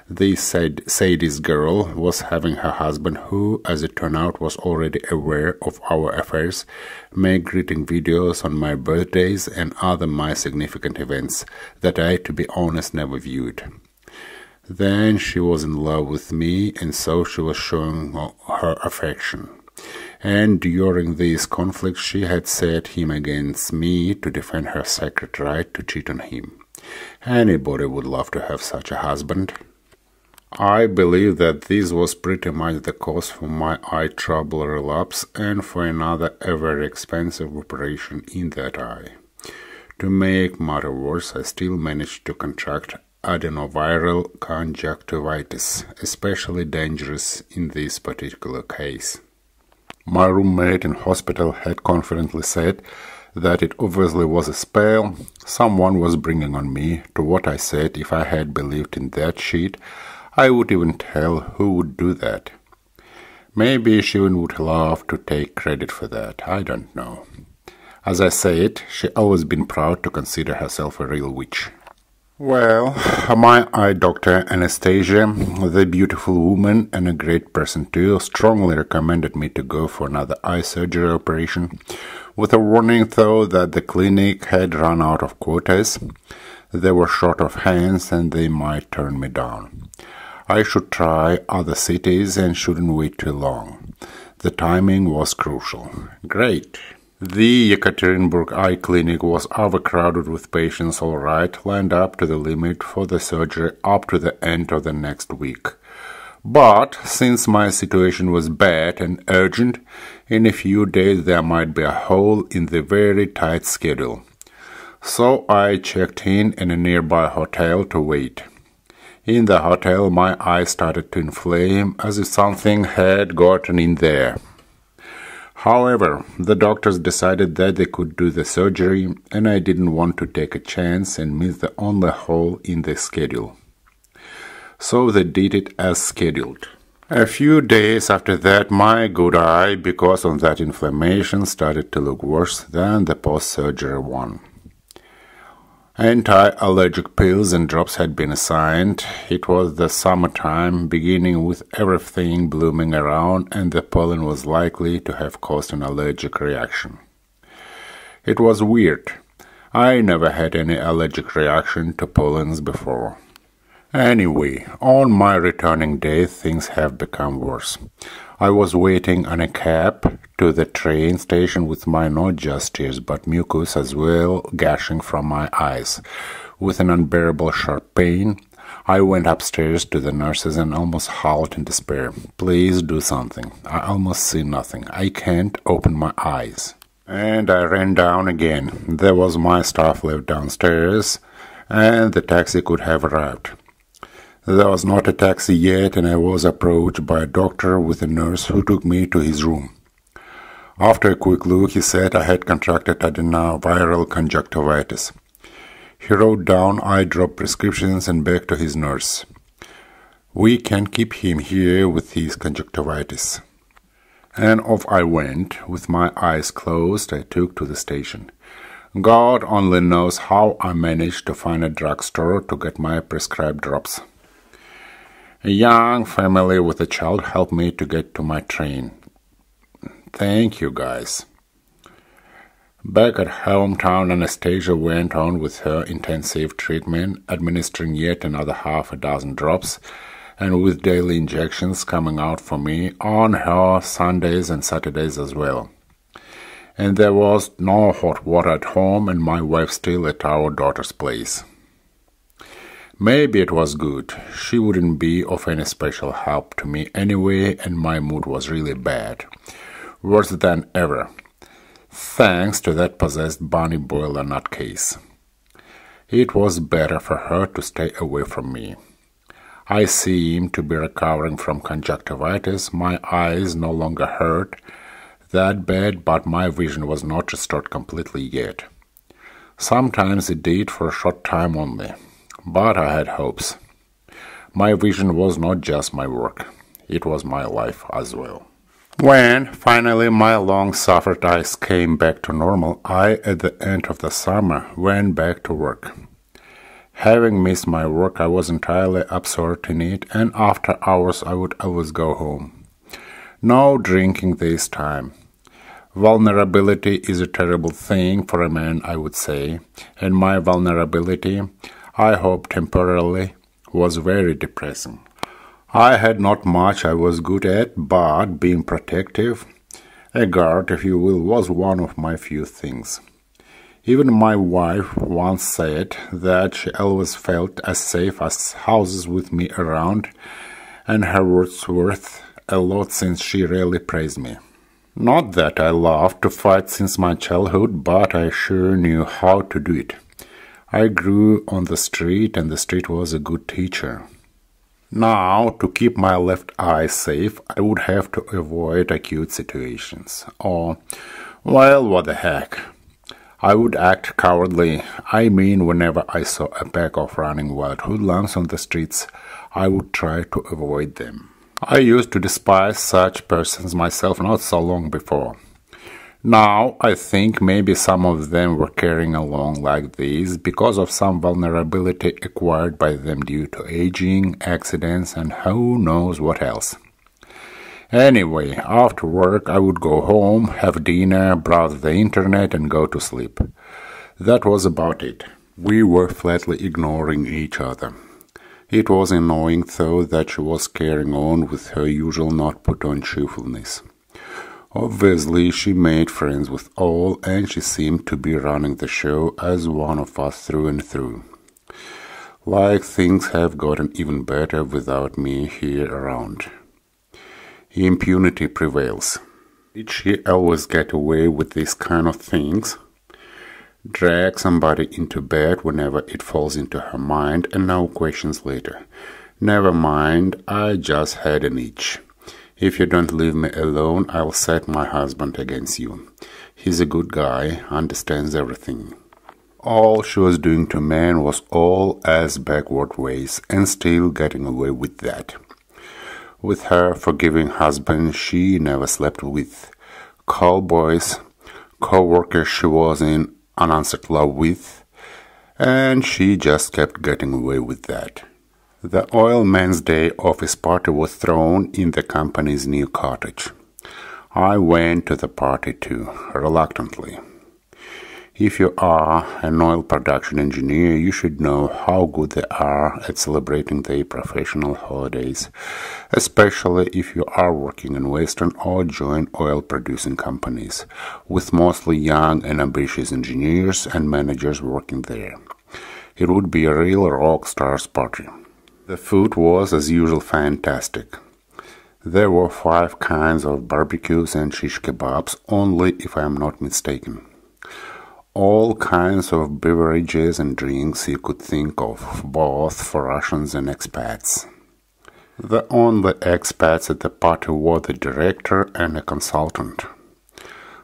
This sadist girl was having her husband, who, as it turned out, was already aware of our affairs, make greeting videos on my birthdays and other my significant events that I, to be honest, never viewed. Then she was in love with me, and so she was showing her affection. And during these conflicts she had set him against me to defend her sacred right to cheat on him. Anybody would love to have such a husband. I believe that this was pretty much the cause for my eye trouble relapse and for another very expensive operation in that eye. To make matters worse, I still managed to contract adenoviral conjunctivitis, especially dangerous in this particular case. My roommate in hospital had confidently said that it obviously was a spell someone was bringing on me. To what I said, if I had believed in that shit, I would even tell who would do that. Maybe she would love to take credit for that, I don't know. As I said, she always been proud to consider herself a real witch. Well, my eye doctor, Anastasia, the beautiful woman and a great person too, strongly recommended me to go for another eye surgery operation, with a warning though that the clinic had run out of quotas. They were short of hands and they might turn me down. I should try other cities and shouldn't wait too long. The timing was crucial. Great. The Yekaterinburg Eye Clinic was overcrowded with patients all right, lined up to the limit for the surgery up to the end of the next week. But since my situation was bad and urgent, in a few days there might be a hole in the very tight schedule. So I checked in a nearby hotel to wait. In the hotel, my eyes started to inflame as if something had gotten in there. However, the doctors decided that they could do the surgery, and I didn't want to take a chance and miss the only hole in the schedule. So they did it as scheduled. A few days after that, my good eye, because of that inflammation, started to look worse than the post-surgery one. Anti-allergic pills and drops had been assigned. It was the summertime, beginning with everything blooming around, and the pollen was likely to have caused an allergic reaction. It was weird. I never had any allergic reaction to pollens before. Anyway, on my returning day, things have become worse. I was waiting on a cab to the train station with my not just tears but mucus as well gushing from my eyes. With an unbearable sharp pain, I went upstairs to the nurses and almost howled in despair. Please do something. I almost see nothing. I can't open my eyes. And I ran down again. There was my staff left downstairs, and the taxi could have arrived. There was not a taxi yet, and I was approached by a doctor with a nurse who took me to his room. After a quick look, he said I had contracted adenoviral conjunctivitis. He wrote down eye drop prescriptions and begged to his nurse. We can't keep him here with his conjunctivitis. And off I went. With my eyes closed, I took to the station. God only knows how I managed to find a drugstore to get my prescribed drops. A young family with a child helped me to get to my train. Thank you, guys. Back at hometown, Anastasia went on with her intensive treatment, administering yet another half a dozen drops, and with daily injections coming out for me on her Sundays and Saturdays as well. And there was no hot water at home, and my wife still at our daughter's place. Maybe it was good. She wouldn't be of any special help to me anyway, and my mood was really bad. Worse than ever. Thanks to that possessed bunny boiler nutcase. It was better for her to stay away from me. I seemed to be recovering from conjunctivitis. My eyes no longer hurt that bad, but my vision was not restored completely yet. Sometimes it did for a short time only. But I had hopes. My vision was not just my work, it was my life as well. When finally my long-suffered eyes came back to normal, I, at the end of the summer, went back to work. Having missed my work, I was entirely absorbed in it, and after hours I would always go home. No drinking this time. Vulnerability is a terrible thing for a man, I would say, and my vulnerability, I hope temporarily, was very depressing. I had not much I was good at, but being protective, a guard if you will, was one of my few things. Even my wife once said that she always felt as safe as houses with me around, and her words worth a lot since she rarely praised me. Not that I loved to fight since my childhood, but I sure knew how to do it. I grew on the street, and the street was a good teacher. Now, to keep my left eye safe, I would have to avoid acute situations. Or, well, what the heck. I would act cowardly. I mean, whenever I saw a pack of running wild hoodlums on the streets, I would try to avoid them. I used to despise such persons myself not so long before. Now, I think maybe some of them were carrying along like this because of some vulnerability acquired by them due to aging, accidents, and who knows what else. Anyway, after work I would go home, have dinner, browse the internet, and go to sleep. That was about it. We were flatly ignoring each other. It was annoying, though, that she was carrying on with her usual not-put-on cheerfulness. Obviously, she made friends with all, and she seemed to be running the show as one of us through and through. Like things have gotten even better without me here around. Impunity prevails. Did she always get away with these kind of things? Drag somebody into bed whenever it falls into her mind, and no questions later. Never mind, I just had an itch. If you don't leave me alone, I'll set my husband against you. He's a good guy, understands everything. All she was doing to men was all as backward ways, and still getting away with that. with her forgiving husband she never slept with, callboys, co-workers she was in unanswered love with, and she just kept getting away with that. The Oil Man's Day office party was thrown in the company's new cottage. I went to the party too, reluctantly. If you are an oil production engineer, you should know how good they are at celebrating their professional holidays, especially if you are working in Western or joint oil-producing companies, with mostly young and ambitious engineers and managers working there. It would be a real rock star's party. The food was, as usual, fantastic. There were 5 kinds of barbecues and shish kebabs, only if I am not mistaken. All kinds of beverages and drinks you could think of, both for Russians and expats. The only expats at the party were the director and a consultant.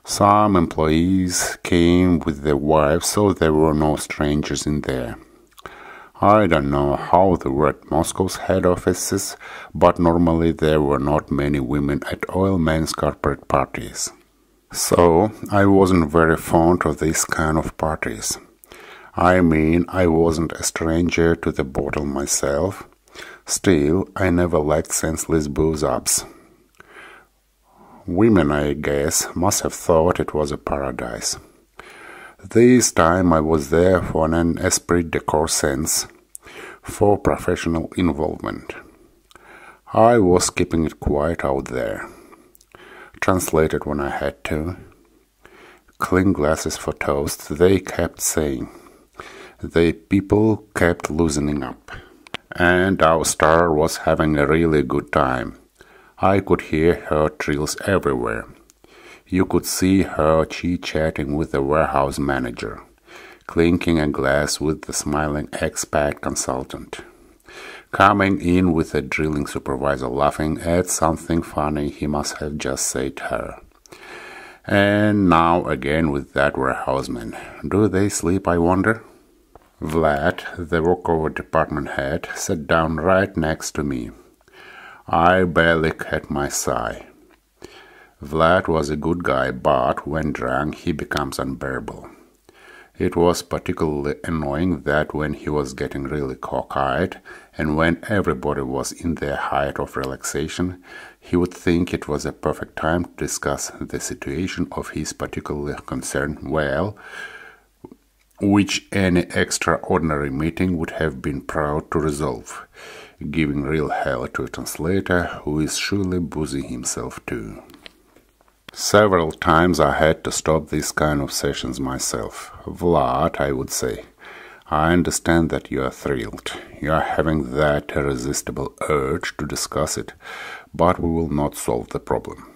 Some employees came with their wives, so there were no strangers in there. I don't know how they were at Moscow's head offices, but normally there were not many women at oil men's corporate parties. So I wasn't very fond of these kind of parties. I mean, I wasn't a stranger to the bottle myself. Still, I never liked senseless booze-ups. Women, I guess, must have thought it was a paradise. This time I was there for an esprit de corps sense, for professional involvement. I was keeping it quiet out there. Translated when I had to. Clean glasses for toast, they kept saying. The people kept loosening up. And our star was having a really good time. I could hear her trills everywhere. You could see her chit-chatting with the warehouse manager, clinking a glass with the smiling expat consultant, coming in with a drilling supervisor laughing at something funny he must have just said to her. And now again with that warehouseman. Do they sleep, I wonder? Vlad, the walkover department head, sat down right next to me. I barely kept my sigh. Vlad was a good guy, but when drunk he becomes unbearable. It was particularly annoying that when he was getting really cockeyed and when everybody was in their height of relaxation, he would think it was a perfect time to discuss the situation of his particular concern, well, which any extraordinary meeting would have been proud to resolve, giving real hell to a translator who is surely boozy himself too. Several times I had to stop these kind of sessions myself. Vlad, I would say, I understand that you are thrilled. You are having that irresistible urge to discuss it, but we will not solve the problem.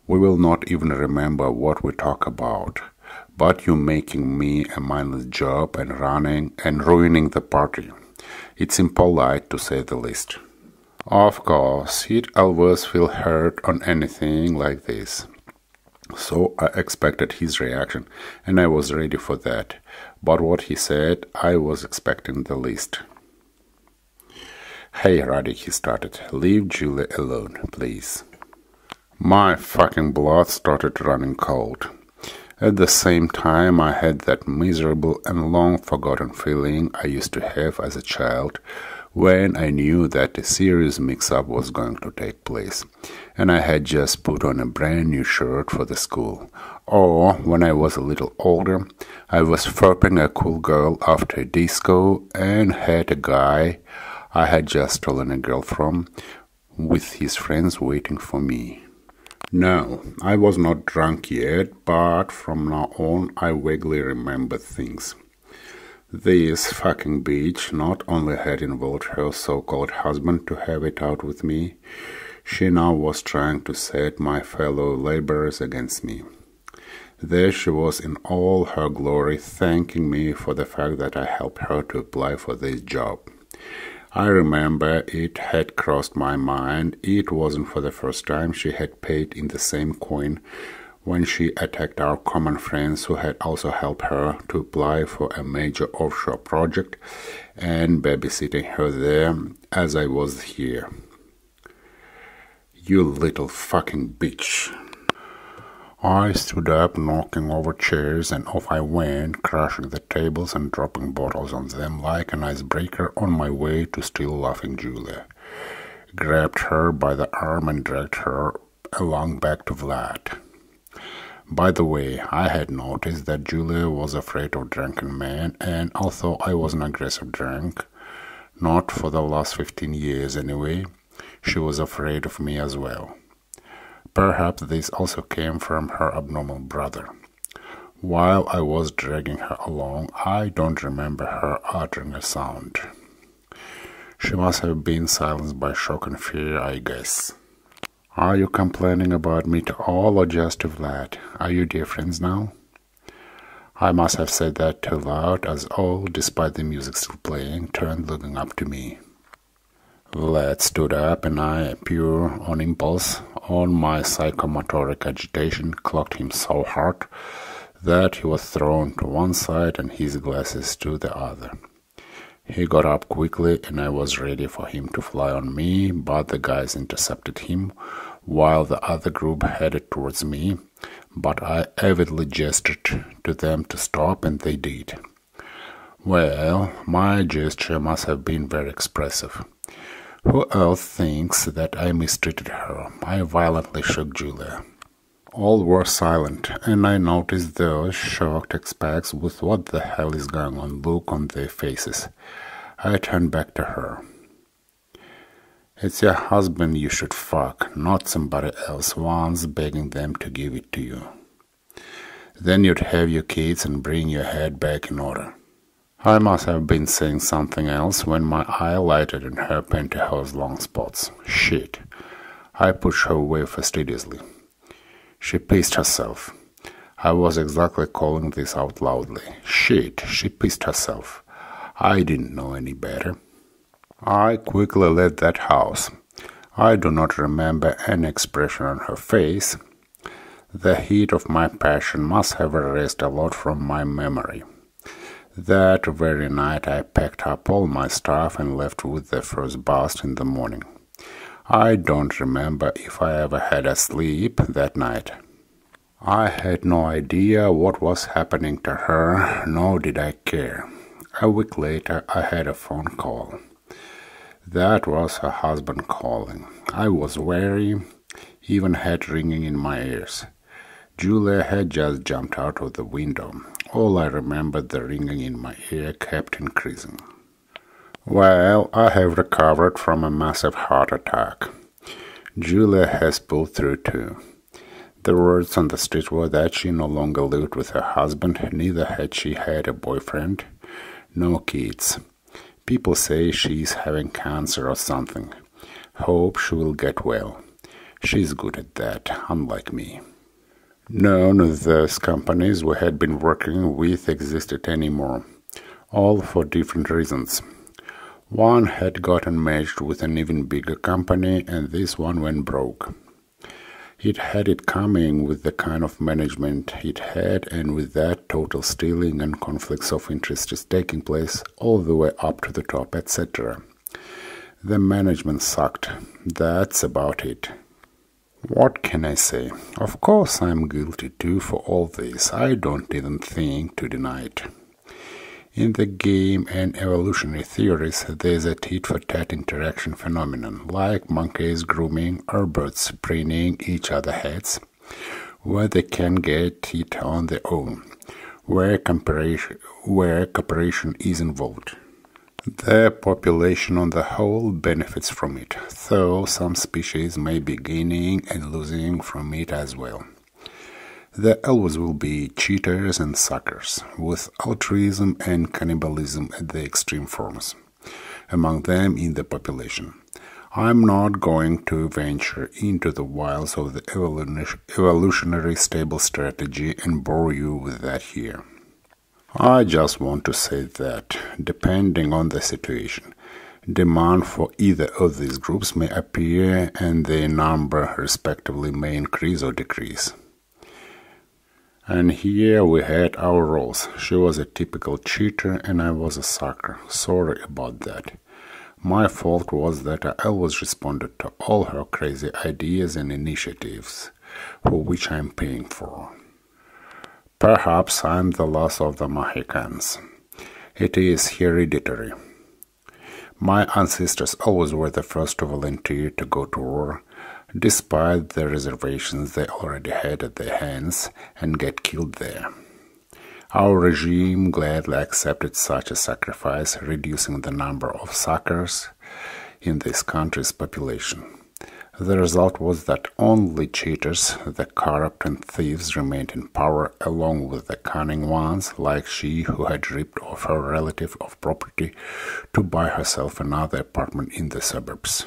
We will not even remember what we talk about. But you making me a mindless job and running and ruining the party. It's impolite to say the least. Of course, he'd always feel hurt on anything like this. So I expected his reaction, and I was ready for that. But what he said, I was expecting the least. Hey, Roddy, he started. Leave Julie alone, please. My fucking blood started running cold. At the same time, I had that miserable and long-forgotten feeling I used to have as a child when I knew that a serious mix-up was going to take place, and I had just put on a brand new shirt for the school. Or, when I was a little older, I was ferping a cool girl after a disco and had a guy I had just stolen a girl from with his friends waiting for me. No, I was not drunk yet, but from now on I vaguely remembered things. This fucking bitch not only had involved her so-called husband to have it out with me, she now was trying to set my fellow laborers against me. There she was in all her glory, thanking me for the fact that I helped her to apply for this job. I remember it had crossed my mind it wasn't for the first time she had paid in the same coin when she attacked our common friends who had also helped her to apply for a major offshore project and babysitting her there as I was here. You little fucking bitch. I stood up, knocking over chairs, and off I went, crushing the tables and dropping bottles on them like an icebreaker on my way to still laughing Julia. Grabbed her by the arm and dragged her along back to Vlad. By the way, I had noticed that Julia was afraid of drunken men, and although I was an aggressive drunk, not for the last 15 years anyway, she was afraid of me as well. Perhaps this also came from her abnormal brother. While I was dragging her along, I don't remember her uttering a sound. She must have been silenced by shock and fear, I guess. Are you complaining about me to all or just to Vlad? Are you dear friends now? I must have said that too loud, as all, despite the music still playing, turned looking up to me. Vlad stood up, and I, pure on impulse, on my psychomotoric agitation, clocked him so hard that he was thrown to one side and his glasses to the other. He got up quickly, and I was ready for him to fly on me, but the guys intercepted him, while the other group headed towards me, but I avidly gestured to them to stop, and they did. Well, my gesture must have been very expressive. Who else thinks that I mistreated her? I violently shook Julia. All were silent, and I noticed those shocked expats with what the hell is going on look on their faces. I turned back to her. It's your husband you should fuck, not somebody else once begging them to give it to you. Then you'd have your kids and bring your head back in order. I must have been saying something else when my eye lighted on her pantyhose long spots. Shit. I pushed her away fastidiously. She pissed herself. I was exactly calling this out loudly. Shit, she pissed herself. I didn't know any better. I quickly left that house. I do not remember any expression on her face. The heat of my passion must have erased a lot from my memory. That very night I packed up all my stuff and left with the first bus in the morning. I don't remember if I ever had a sleep that night. I had no idea what was happening to her, nor did I care. A week later I had a phone call. That was her husband calling. I was wary, even had ringing in my ears. Julia had just jumped out of the window. All I remembered, the ringing in my ear kept increasing. Well, I have recovered from a massive heart attack. Julia has pulled through too. The words on the street were that she no longer lived with her husband, neither had she had a boyfriend, no kids. People say she's having cancer or something. Hope she will get well. She's good at that, unlike me. None of those companies we had been working with existed anymore, all for different reasons. One had gotten merged with an even bigger company, and this one went broke. It had it coming with the kind of management it had, and with that total stealing and conflicts of interest taking place all the way up to the top, etc. The management sucked. That's about it. What can I say? Of course I'm guilty too for all this. I don't even think to deny it. In the game and evolutionary theories, there's a tit-for-tat interaction phenomenon, like monkeys grooming or birds preening each other's heads, where they can get it on their own, where cooperation is involved. The population on the whole benefits from it, though some species may be gaining and losing from it as well. There always will be cheaters and suckers, with altruism and cannibalism at the extreme forms, among them in the population. I'm not going to venture into the wilds of the evolutionary stable strategy and bore you with that here. I just want to say that, depending on the situation, demand for either of these groups may appear and their number respectively may increase or decrease. And here we had our roles. She was a typical cheater and I was a sucker. Sorry about that. My fault was that I always responded to all her crazy ideas and initiatives, for which I am paying for. Perhaps I am the last of the Mohicans. It is hereditary. My ancestors always were the first to volunteer to go to war, despite the reservations they already had at their hands, and get killed there. Our regime gladly accepted such a sacrifice, reducing the number of suckers in this country's population. The result was that only cheaters, the corrupt and thieves remained in power, along with the cunning ones like she who had ripped off her relative of property to buy herself another apartment in the suburbs.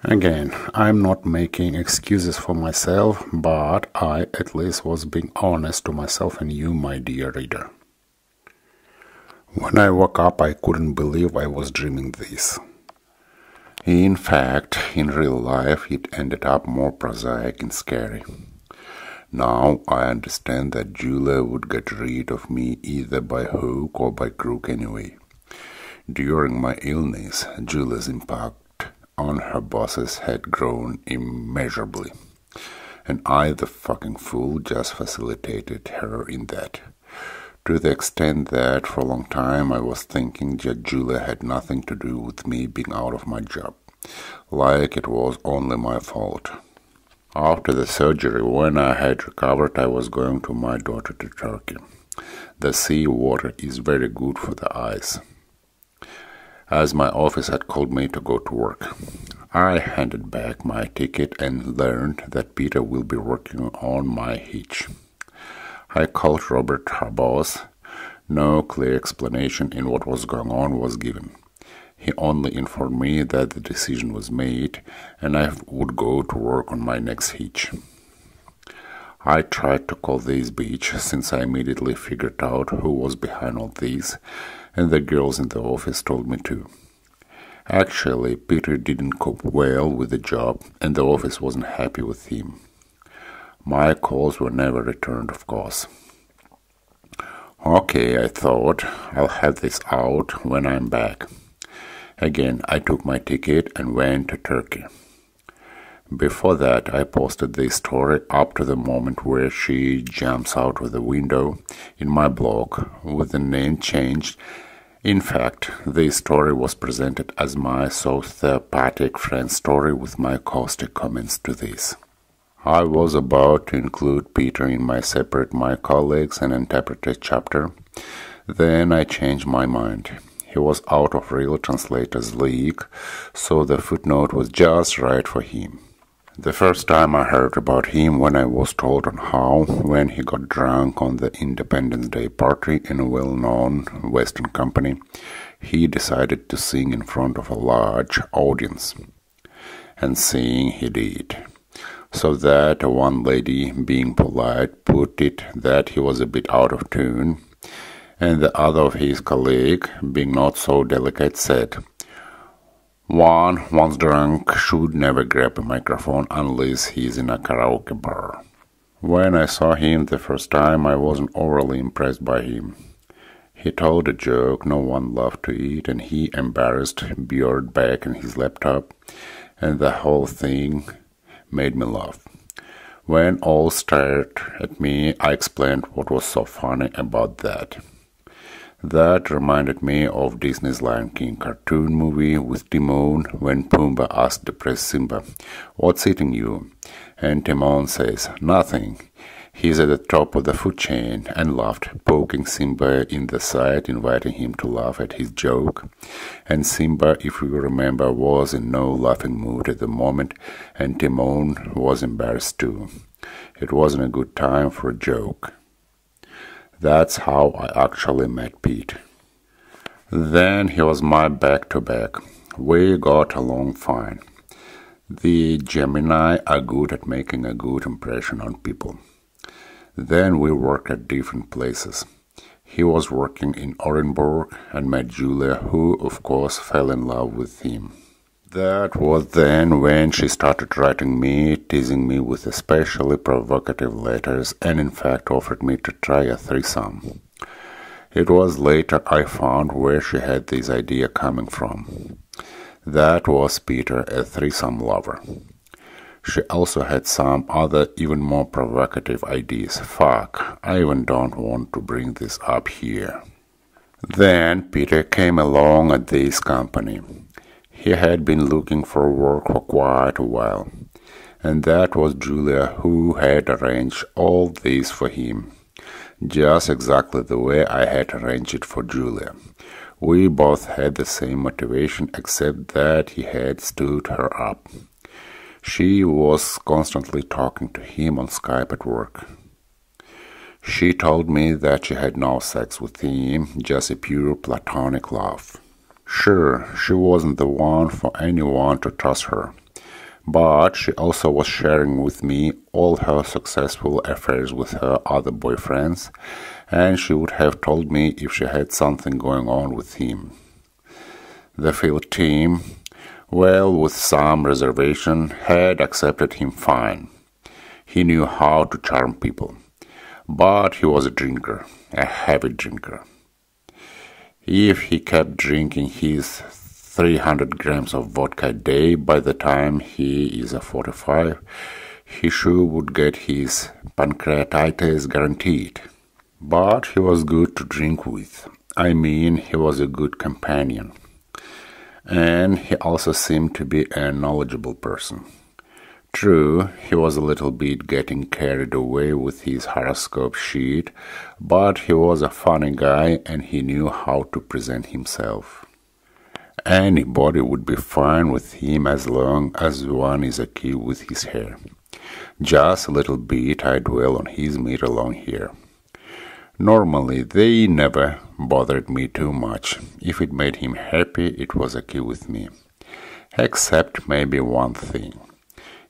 Again, I'm not making excuses for myself, but I at least was being honest to myself and you, my dear reader. When I woke up, I couldn't believe I was dreaming this. In fact, in real life, it ended up more prosaic and scary. Now I understand that Julia would get rid of me either by hook or by crook anyway. During my illness, Julia's impact on her bosses had grown immeasurably, and I, the fucking fool, just facilitated her in that. To the extent that for a long time I was thinking that Julia had nothing to do with me being out of my job, like it was only my fault. After the surgery, when I had recovered, I was going to my daughter to Turkey. The sea water is very good for the eyes. As my office had called me to go to work, I handed back my ticket and learned that Peter will be working on my hitch. I called Robert, her boss. No clear explanation in what was going on was given. He only informed me that the decision was made and I would go to work on my next hitch. I tried to call this bitch, since I immediately figured out who was behind all this, and the girls in the office told me to. Actually, Peter didn't cope well with the job, and the office wasn't happy with him. My calls were never returned, of course. Okay, I thought, I'll have this out when I'm back. Again, I took my ticket and went to Turkey. Before that, I posted this story up to the moment where she jumps out of the window in my blog with the name changed. In fact, this story was presented as my sociopathic friend story with my caustic comments to this. I was about to include Peter in my separate My Colleagues and Interpreted chapter. Then I changed my mind. He was out of Real Translators League, so the footnote was just right for him. The first time I heard about him when I was told on how, when he got drunk on the Independence Day party in a well-known Western company, he decided to sing in front of a large audience. And sing he did. So that one lady, being polite, put it that he was a bit out of tune, and the other of his colleague, being not so delicate, said, "One, once drunk, should never grab a microphone unless he's in a karaoke bar." When I saw him the first time, I wasn't overly impressed by him. He told a joke no one loved to eat, and he embarrassed Björn back in his laptop, and the whole thing made me laugh. When all stared at me, I explained what was so funny about that. That reminded me of Disney's Lion King cartoon movie with Timon when Pumbaa asked depressed Simba, "What's eating you?" And Timon says, "Nothing. He's at the top of the food chain," and laughed, poking Simba in the side, inviting him to laugh at his joke. And Simba, if you remember, was in no laughing mood at the moment, and Timon was embarrassed too. It wasn't a good time for a joke. That's how I actually met Pete. Then he was my back-to-back. We got along fine. The Gemini are good at making a good impression on people. Then we worked at different places. He was working in Orenburg and met Julia, who, of course, fell in love with him. That was then when she started writing me, teasing me with especially provocative letters, and in fact offered me to try a threesome. It was later I found where she had this idea coming from. That was Peter, a threesome lover. She also had some other even more provocative ideas. Fuck, I even don't want to bring this up here. Then Peter came along at this company. He had been looking for work for quite a while, and that was Julia who had arranged all this for him, just exactly the way I had arranged it for Julia. We both had the same motivation, except that he had stood her up. She was constantly talking to him on Skype at work. She told me that she had no sex with him, just a pure platonic love. Sure, she wasn't the one for anyone to trust her, but she also was sharing with me all her successful affairs with her other boyfriends, and she would have told me if she had something going on with him. The field team, well, with some reservation, had accepted him fine. He knew how to charm people, but he was a drinker, a heavy drinker. If he kept drinking his 300 grams of vodka a day, by the time he is 45, he sure would get his pancreatitis guaranteed. But he was good to drink with. I mean, he was a good companion. And he also seemed to be a knowledgeable person. True, he was a little bit getting carried away with his horoscope sheet, but he was a funny guy and he knew how to present himself. Anybody would be fine with him as long as one is okay with his hair. Just a little bit I dwell on his middle-long hair. Normally, they never bothered me too much. If it made him happy, it was okay with me. Except maybe one thing.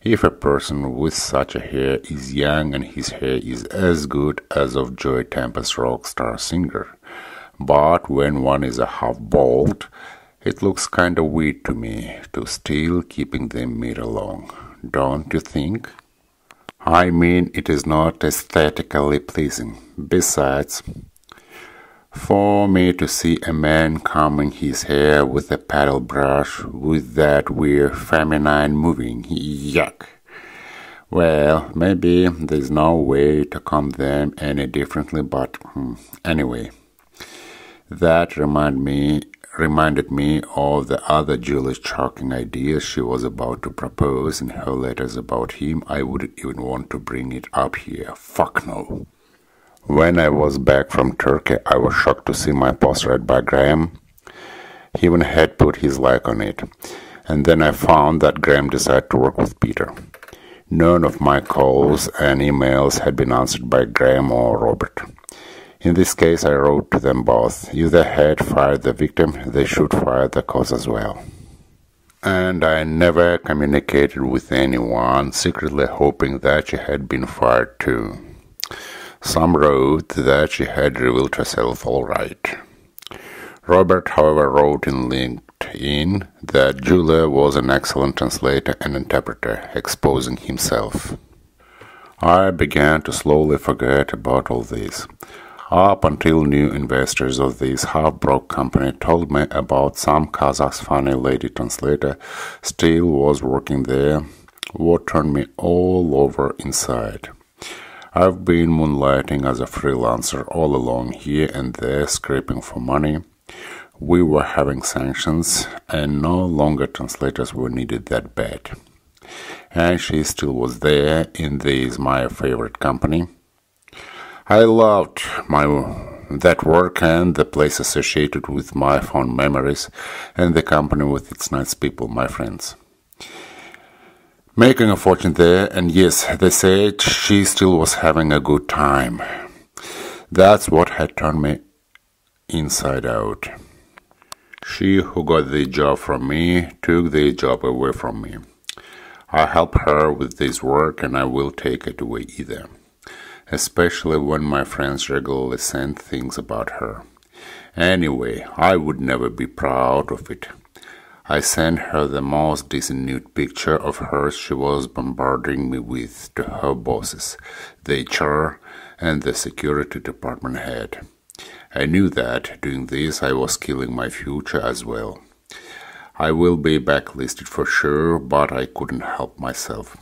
If a person with such a hair is young and his hair is as good as of Joy Tempest's rock star singer, but when one is a half bald, it looks kind of weird to me to still keeping them mid-long, don't you think? I mean, it is not aesthetically pleasing. Besides, for me to see a man combing his hair with a paddle brush with that weird feminine moving, yuck. Well, maybe there's no way to comb them any differently, but anyway. That reminded me of the other Julie's shocking ideas she was about to propose in her letters about him. I wouldn't even want to bring it up here. Fuck no. When I was back from Turkey, I was shocked to see my post read by Graham. He even had put his like on it. And then I found that Graham decided to work with Peter. None of my calls and emails had been answered by Graham or Robert. In this case, I wrote to them both. If they had fired the victim, they should fire the cause as well. And I never communicated with anyone, secretly hoping that she had been fired too. Some wrote that she had revealed herself all right. Robert, however, wrote in LinkedIn that Julia was an excellent translator and interpreter, exposing himself. I began to slowly forget about all this. Up until new investors of this half-broke company told me about some Kazakh funny lady translator still was working there, what turned me all over inside. I've been moonlighting as a freelancer all along here and there, scraping for money. We were having sanctions, and no longer translators were needed that bad. And she still was there in this my favorite company. I loved that work and the place associated with my fond memories and the company with its nice people, my friends. Making a fortune there, and yes, they said she still was having a good time. That's what had turned me inside out. She who got the job from me took the job away from me. I help her with this work and I will take it away either. Especially when my friends regularly send things about her. Anyway, I would never be proud of it. I sent her the most decent nude picture of hers she was bombarding me with to her bosses, the HR and the security department head. I knew that doing this I was killing my future as well. I will be blacklisted for sure, but I couldn't help myself.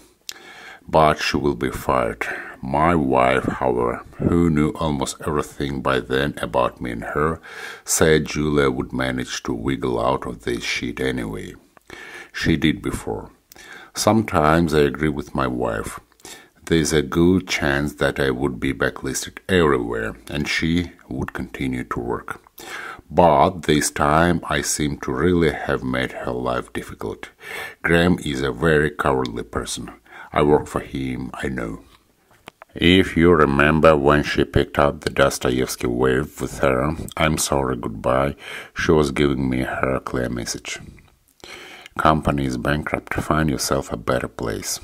But she will be fired. My wife, however, who knew almost everything by then about me and her, said Julia would manage to wiggle out of this shit anyway. She did before. Sometimes I agree with my wife. There's a good chance that I would be blacklisted everywhere, and she would continue to work. But this time I seem to really have made her life difficult. Graham is a very cowardly person. I work for him, I know. If you remember when she picked up the Dostoevsky wave with her "I'm sorry, goodbye," she was giving me her clear message. Company is bankrupt. Find yourself a better place.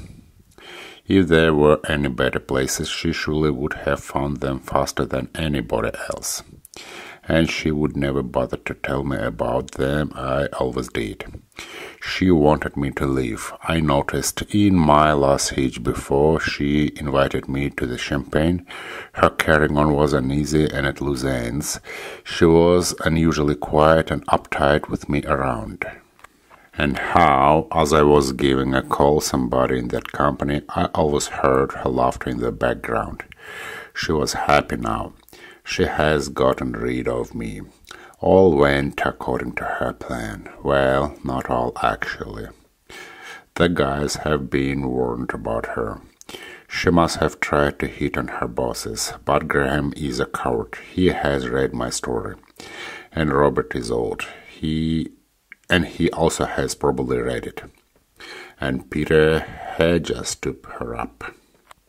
If there were any better places, she surely would have found them faster than anybody else. And she would never bother to tell me about them. I always did. She wanted me to leave. I noticed in my last hitch before she invited me to the champagne, her carrying on was uneasy and at loose ends. She was unusually quiet and uptight with me around. And how, as I was giving a call somebody in that company, I always heard her laughter in the background. She was happy now. She has gotten rid of me. All went according to her plan. Well, not all actually. The guys have been warned about her. She must have tried to hit on her bosses, but Graham is a coward. He has read my story. And Robert is old. He also has probably read it. And Peter had just stood her up.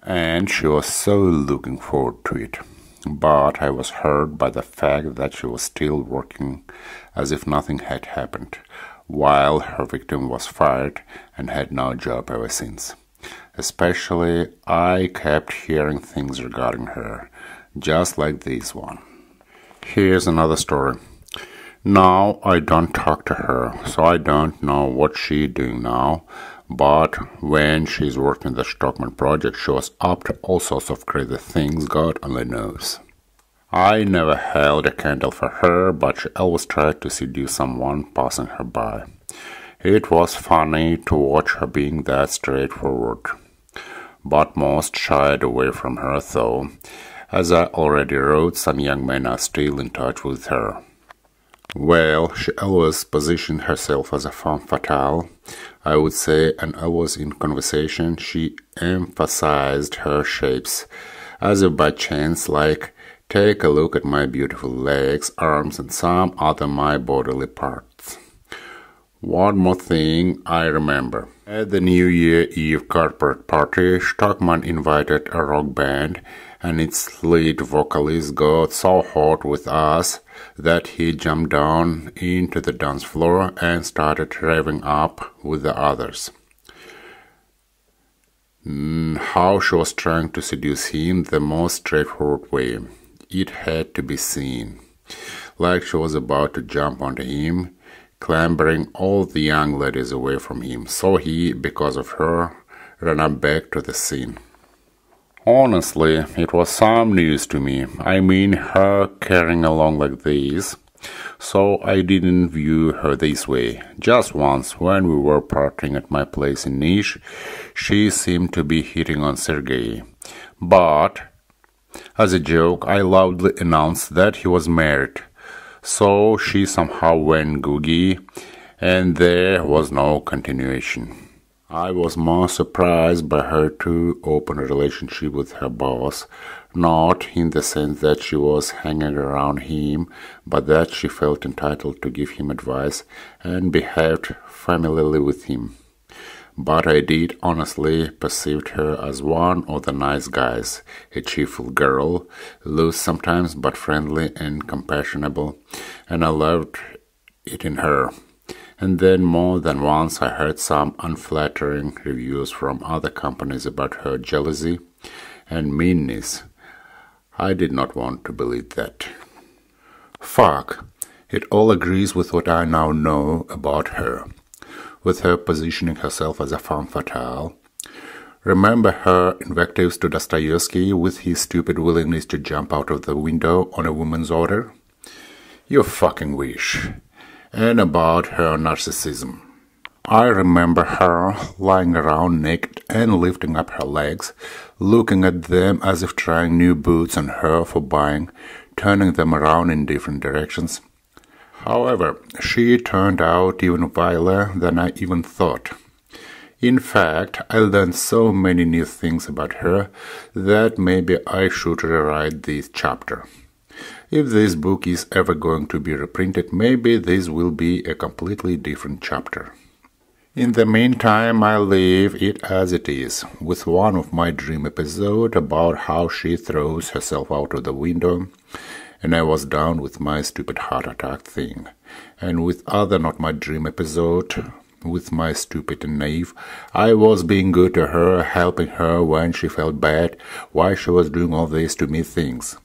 And she was so looking forward to it. But I was hurt by the fact that she was still working as if nothing had happened, while her victim was fired and had no job ever since. Especially, I kept hearing things regarding her, just like this one. Here's another story. Now I don't talk to her, so I don't know what she's doing now, but when she's working the Stockman project, she was up to all sorts of crazy things God only knows. I never held a candle for her, but she always tried to seduce someone passing her by. It was funny to watch her being that straightforward. But most shied away from her, though. As I already wrote, some young men are still in touch with her. Well, she always positioned herself as a femme fatale, I would say, and always in conversation she emphasized her shapes, as if by chance, like, take a look at my beautiful legs, arms, and some other my bodily parts. One more thing I remember. At the New Year Eve corporate party, Stockman invited a rock band, and its lead vocalist got so hot with us that he jumped down into the dance floor and started revving up with the others. How she was trying to seduce him the most straightforward way. It had to be seen. Like she was about to jump onto him, clambering all the young ladies away from him, so he, because of her, ran up back to the scene. Honestly, it was some news to me. I mean, her carrying along like this. So I didn't view her this way. Just once, when we were partying at my place in Niš, she seemed to be hitting on Sergei. But, as a joke, I loudly announced that he was married. So she somehow went googie, and there was no continuation. I was more surprised by her too open relationship with her boss, not in the sense that she was hanging around him, but that she felt entitled to give him advice and behaved familiarly with him. But I did honestly perceive her as one of the nice guys, a cheerful girl, loose sometimes but friendly and compassionable, and I loved it in her. And then more than once I heard some unflattering reviews from other companies about her jealousy and meanness. I did not want to believe that. Fuck, it all agrees with what I now know about her, with her positioning herself as a femme fatale. Remember her invectives to Dostoevsky with his stupid willingness to jump out of the window on a woman's order? You fucking wish. and about her narcissism. I remember her lying around naked and lifting up her legs, looking at them as if trying new boots on her for buying, turning them around in different directions. However, she turned out even viler than I even thought. In fact, I learned so many new things about her that maybe I should rewrite this chapter. If this book is ever going to be reprinted, maybe this will be a completely different chapter. In the meantime, I leave it as it is, with one of my dream episodes about how she throws herself out of the window, and I was down with my stupid heart attack thing, and with other not my dream episode, with my stupid and naive, I was being good to her, helping her when she felt bad, why she was doing all these to me things.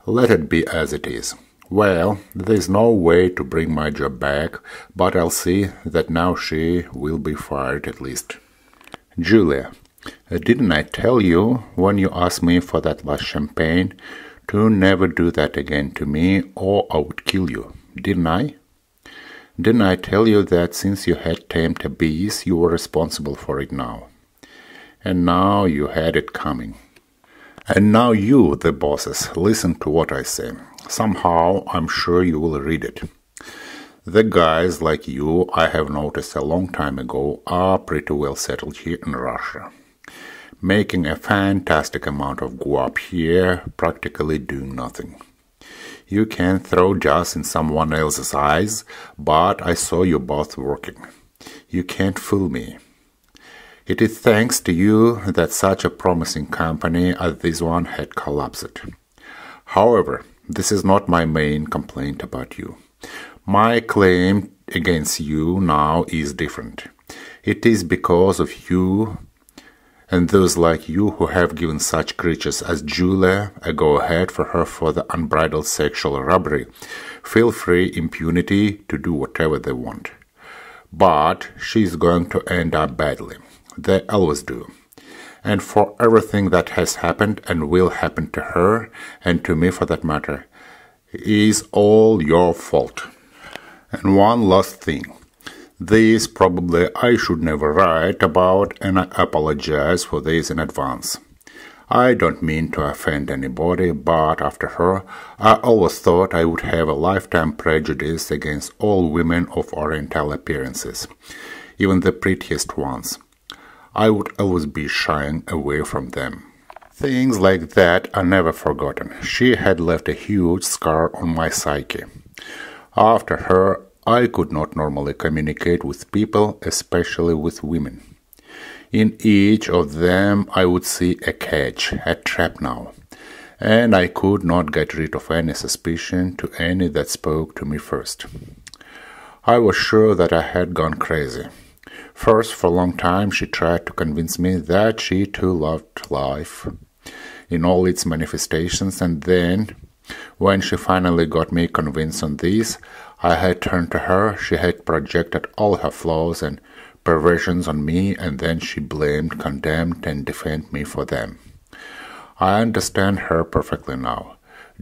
Let it be as it is. Well, there's no way to bring my job back, but I'll see that now she will be fired at least. Julia, didn't I tell you when you asked me for that last champagne to never do that again to me or I would kill you, didn't I? Didn't I tell you that since you had tamed a beast, you were responsible for it now? And now you had it coming. And now you, the bosses, listen to what I say. Somehow, I'm sure you will read it. The guys like you, I have noticed a long time ago, are pretty well settled here in Russia, making a fantastic amount of guap here, practically doing nothing. You can throw dust in someone else's eyes, but I saw you both working. You can't fool me. It is thanks to you that such a promising company as this one had collapsed. However, this is not my main complaint about you. My claim against you now is different. It is because of you and those like you who have given such creatures as Julia a go-ahead for her further unbridled sexual robbery. Feel free impunity to do whatever they want. But she's going to end up badly. They always do. And for everything that has happened and will happen to her, and to me for that matter, is all your fault. And one last thing. This probably I should never write about, and I apologize for this in advance. I don't mean to offend anybody, but after her, I always thought I would have a lifetime prejudice against all women of Oriental appearances, even the prettiest ones. I would always be shying away from them. Things like that are never forgotten. She had left a huge scar on my psyche. After her, I could not normally communicate with people, especially with women. In each of them I would see a catch, a trap now, and I could not get rid of any suspicion to any that spoke to me first. I was sure that I had gone crazy. First, for a long time, she tried to convince me that she too loved life in all its manifestations, and then, when she finally got me convinced on this, I had turned to her, she had projected all her flaws and perversions on me, and then she blamed, condemned, and defended me for them. I understand her perfectly now.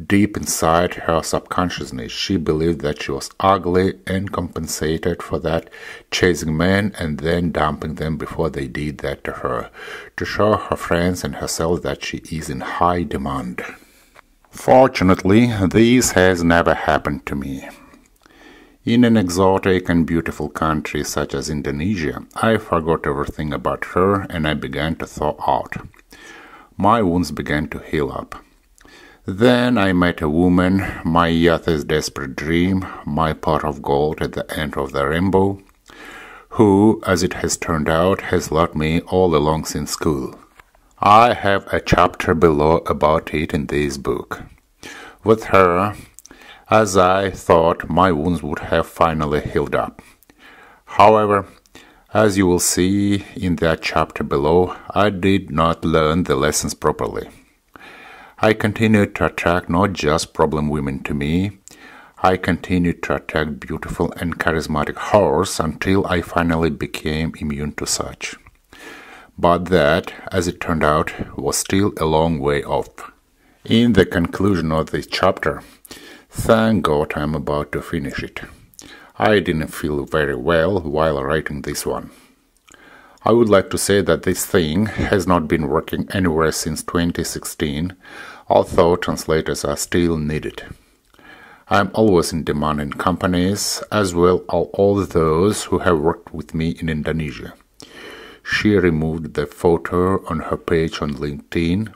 Deep inside her subconsciousness, she believed that she was ugly and compensated for that, chasing men and then dumping them before they did that to her, to show her friends and herself that she is in high demand. Fortunately, this has never happened to me. In an exotic and beautiful country such as Indonesia, I forgot everything about her and I began to thaw out. My wounds began to heal up. Then I met a woman, my youth's desperate dream, my pot of gold at the end of the rainbow, who, as it has turned out, has loved me all along since school. I have a chapter below about it in this book. With her, as I thought, my wounds would have finally healed up. However, as you will see in that chapter below, I did not learn the lessons properly. I continued to attract not just problem women to me, I continued to attract beautiful and charismatic whores until I finally became immune to such. But that, as it turned out, was still a long way off. In the conclusion of this chapter, thank God I'm about to finish it. I didn't feel very well while writing this one. I would like to say that this thing has not been working anywhere since 2016, although translators are still needed. I am always in demand in companies, as well as all those who have worked with me in Indonesia. She removed the photo on her page on LinkedIn.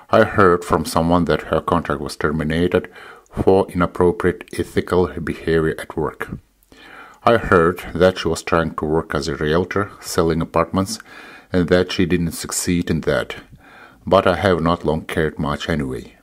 I heard from someone that her contract was terminated for inappropriate ethical behavior at work. I heard that she was trying to work as a realtor, selling apartments, and that she didn't succeed in that. But I have not long cared much anyway.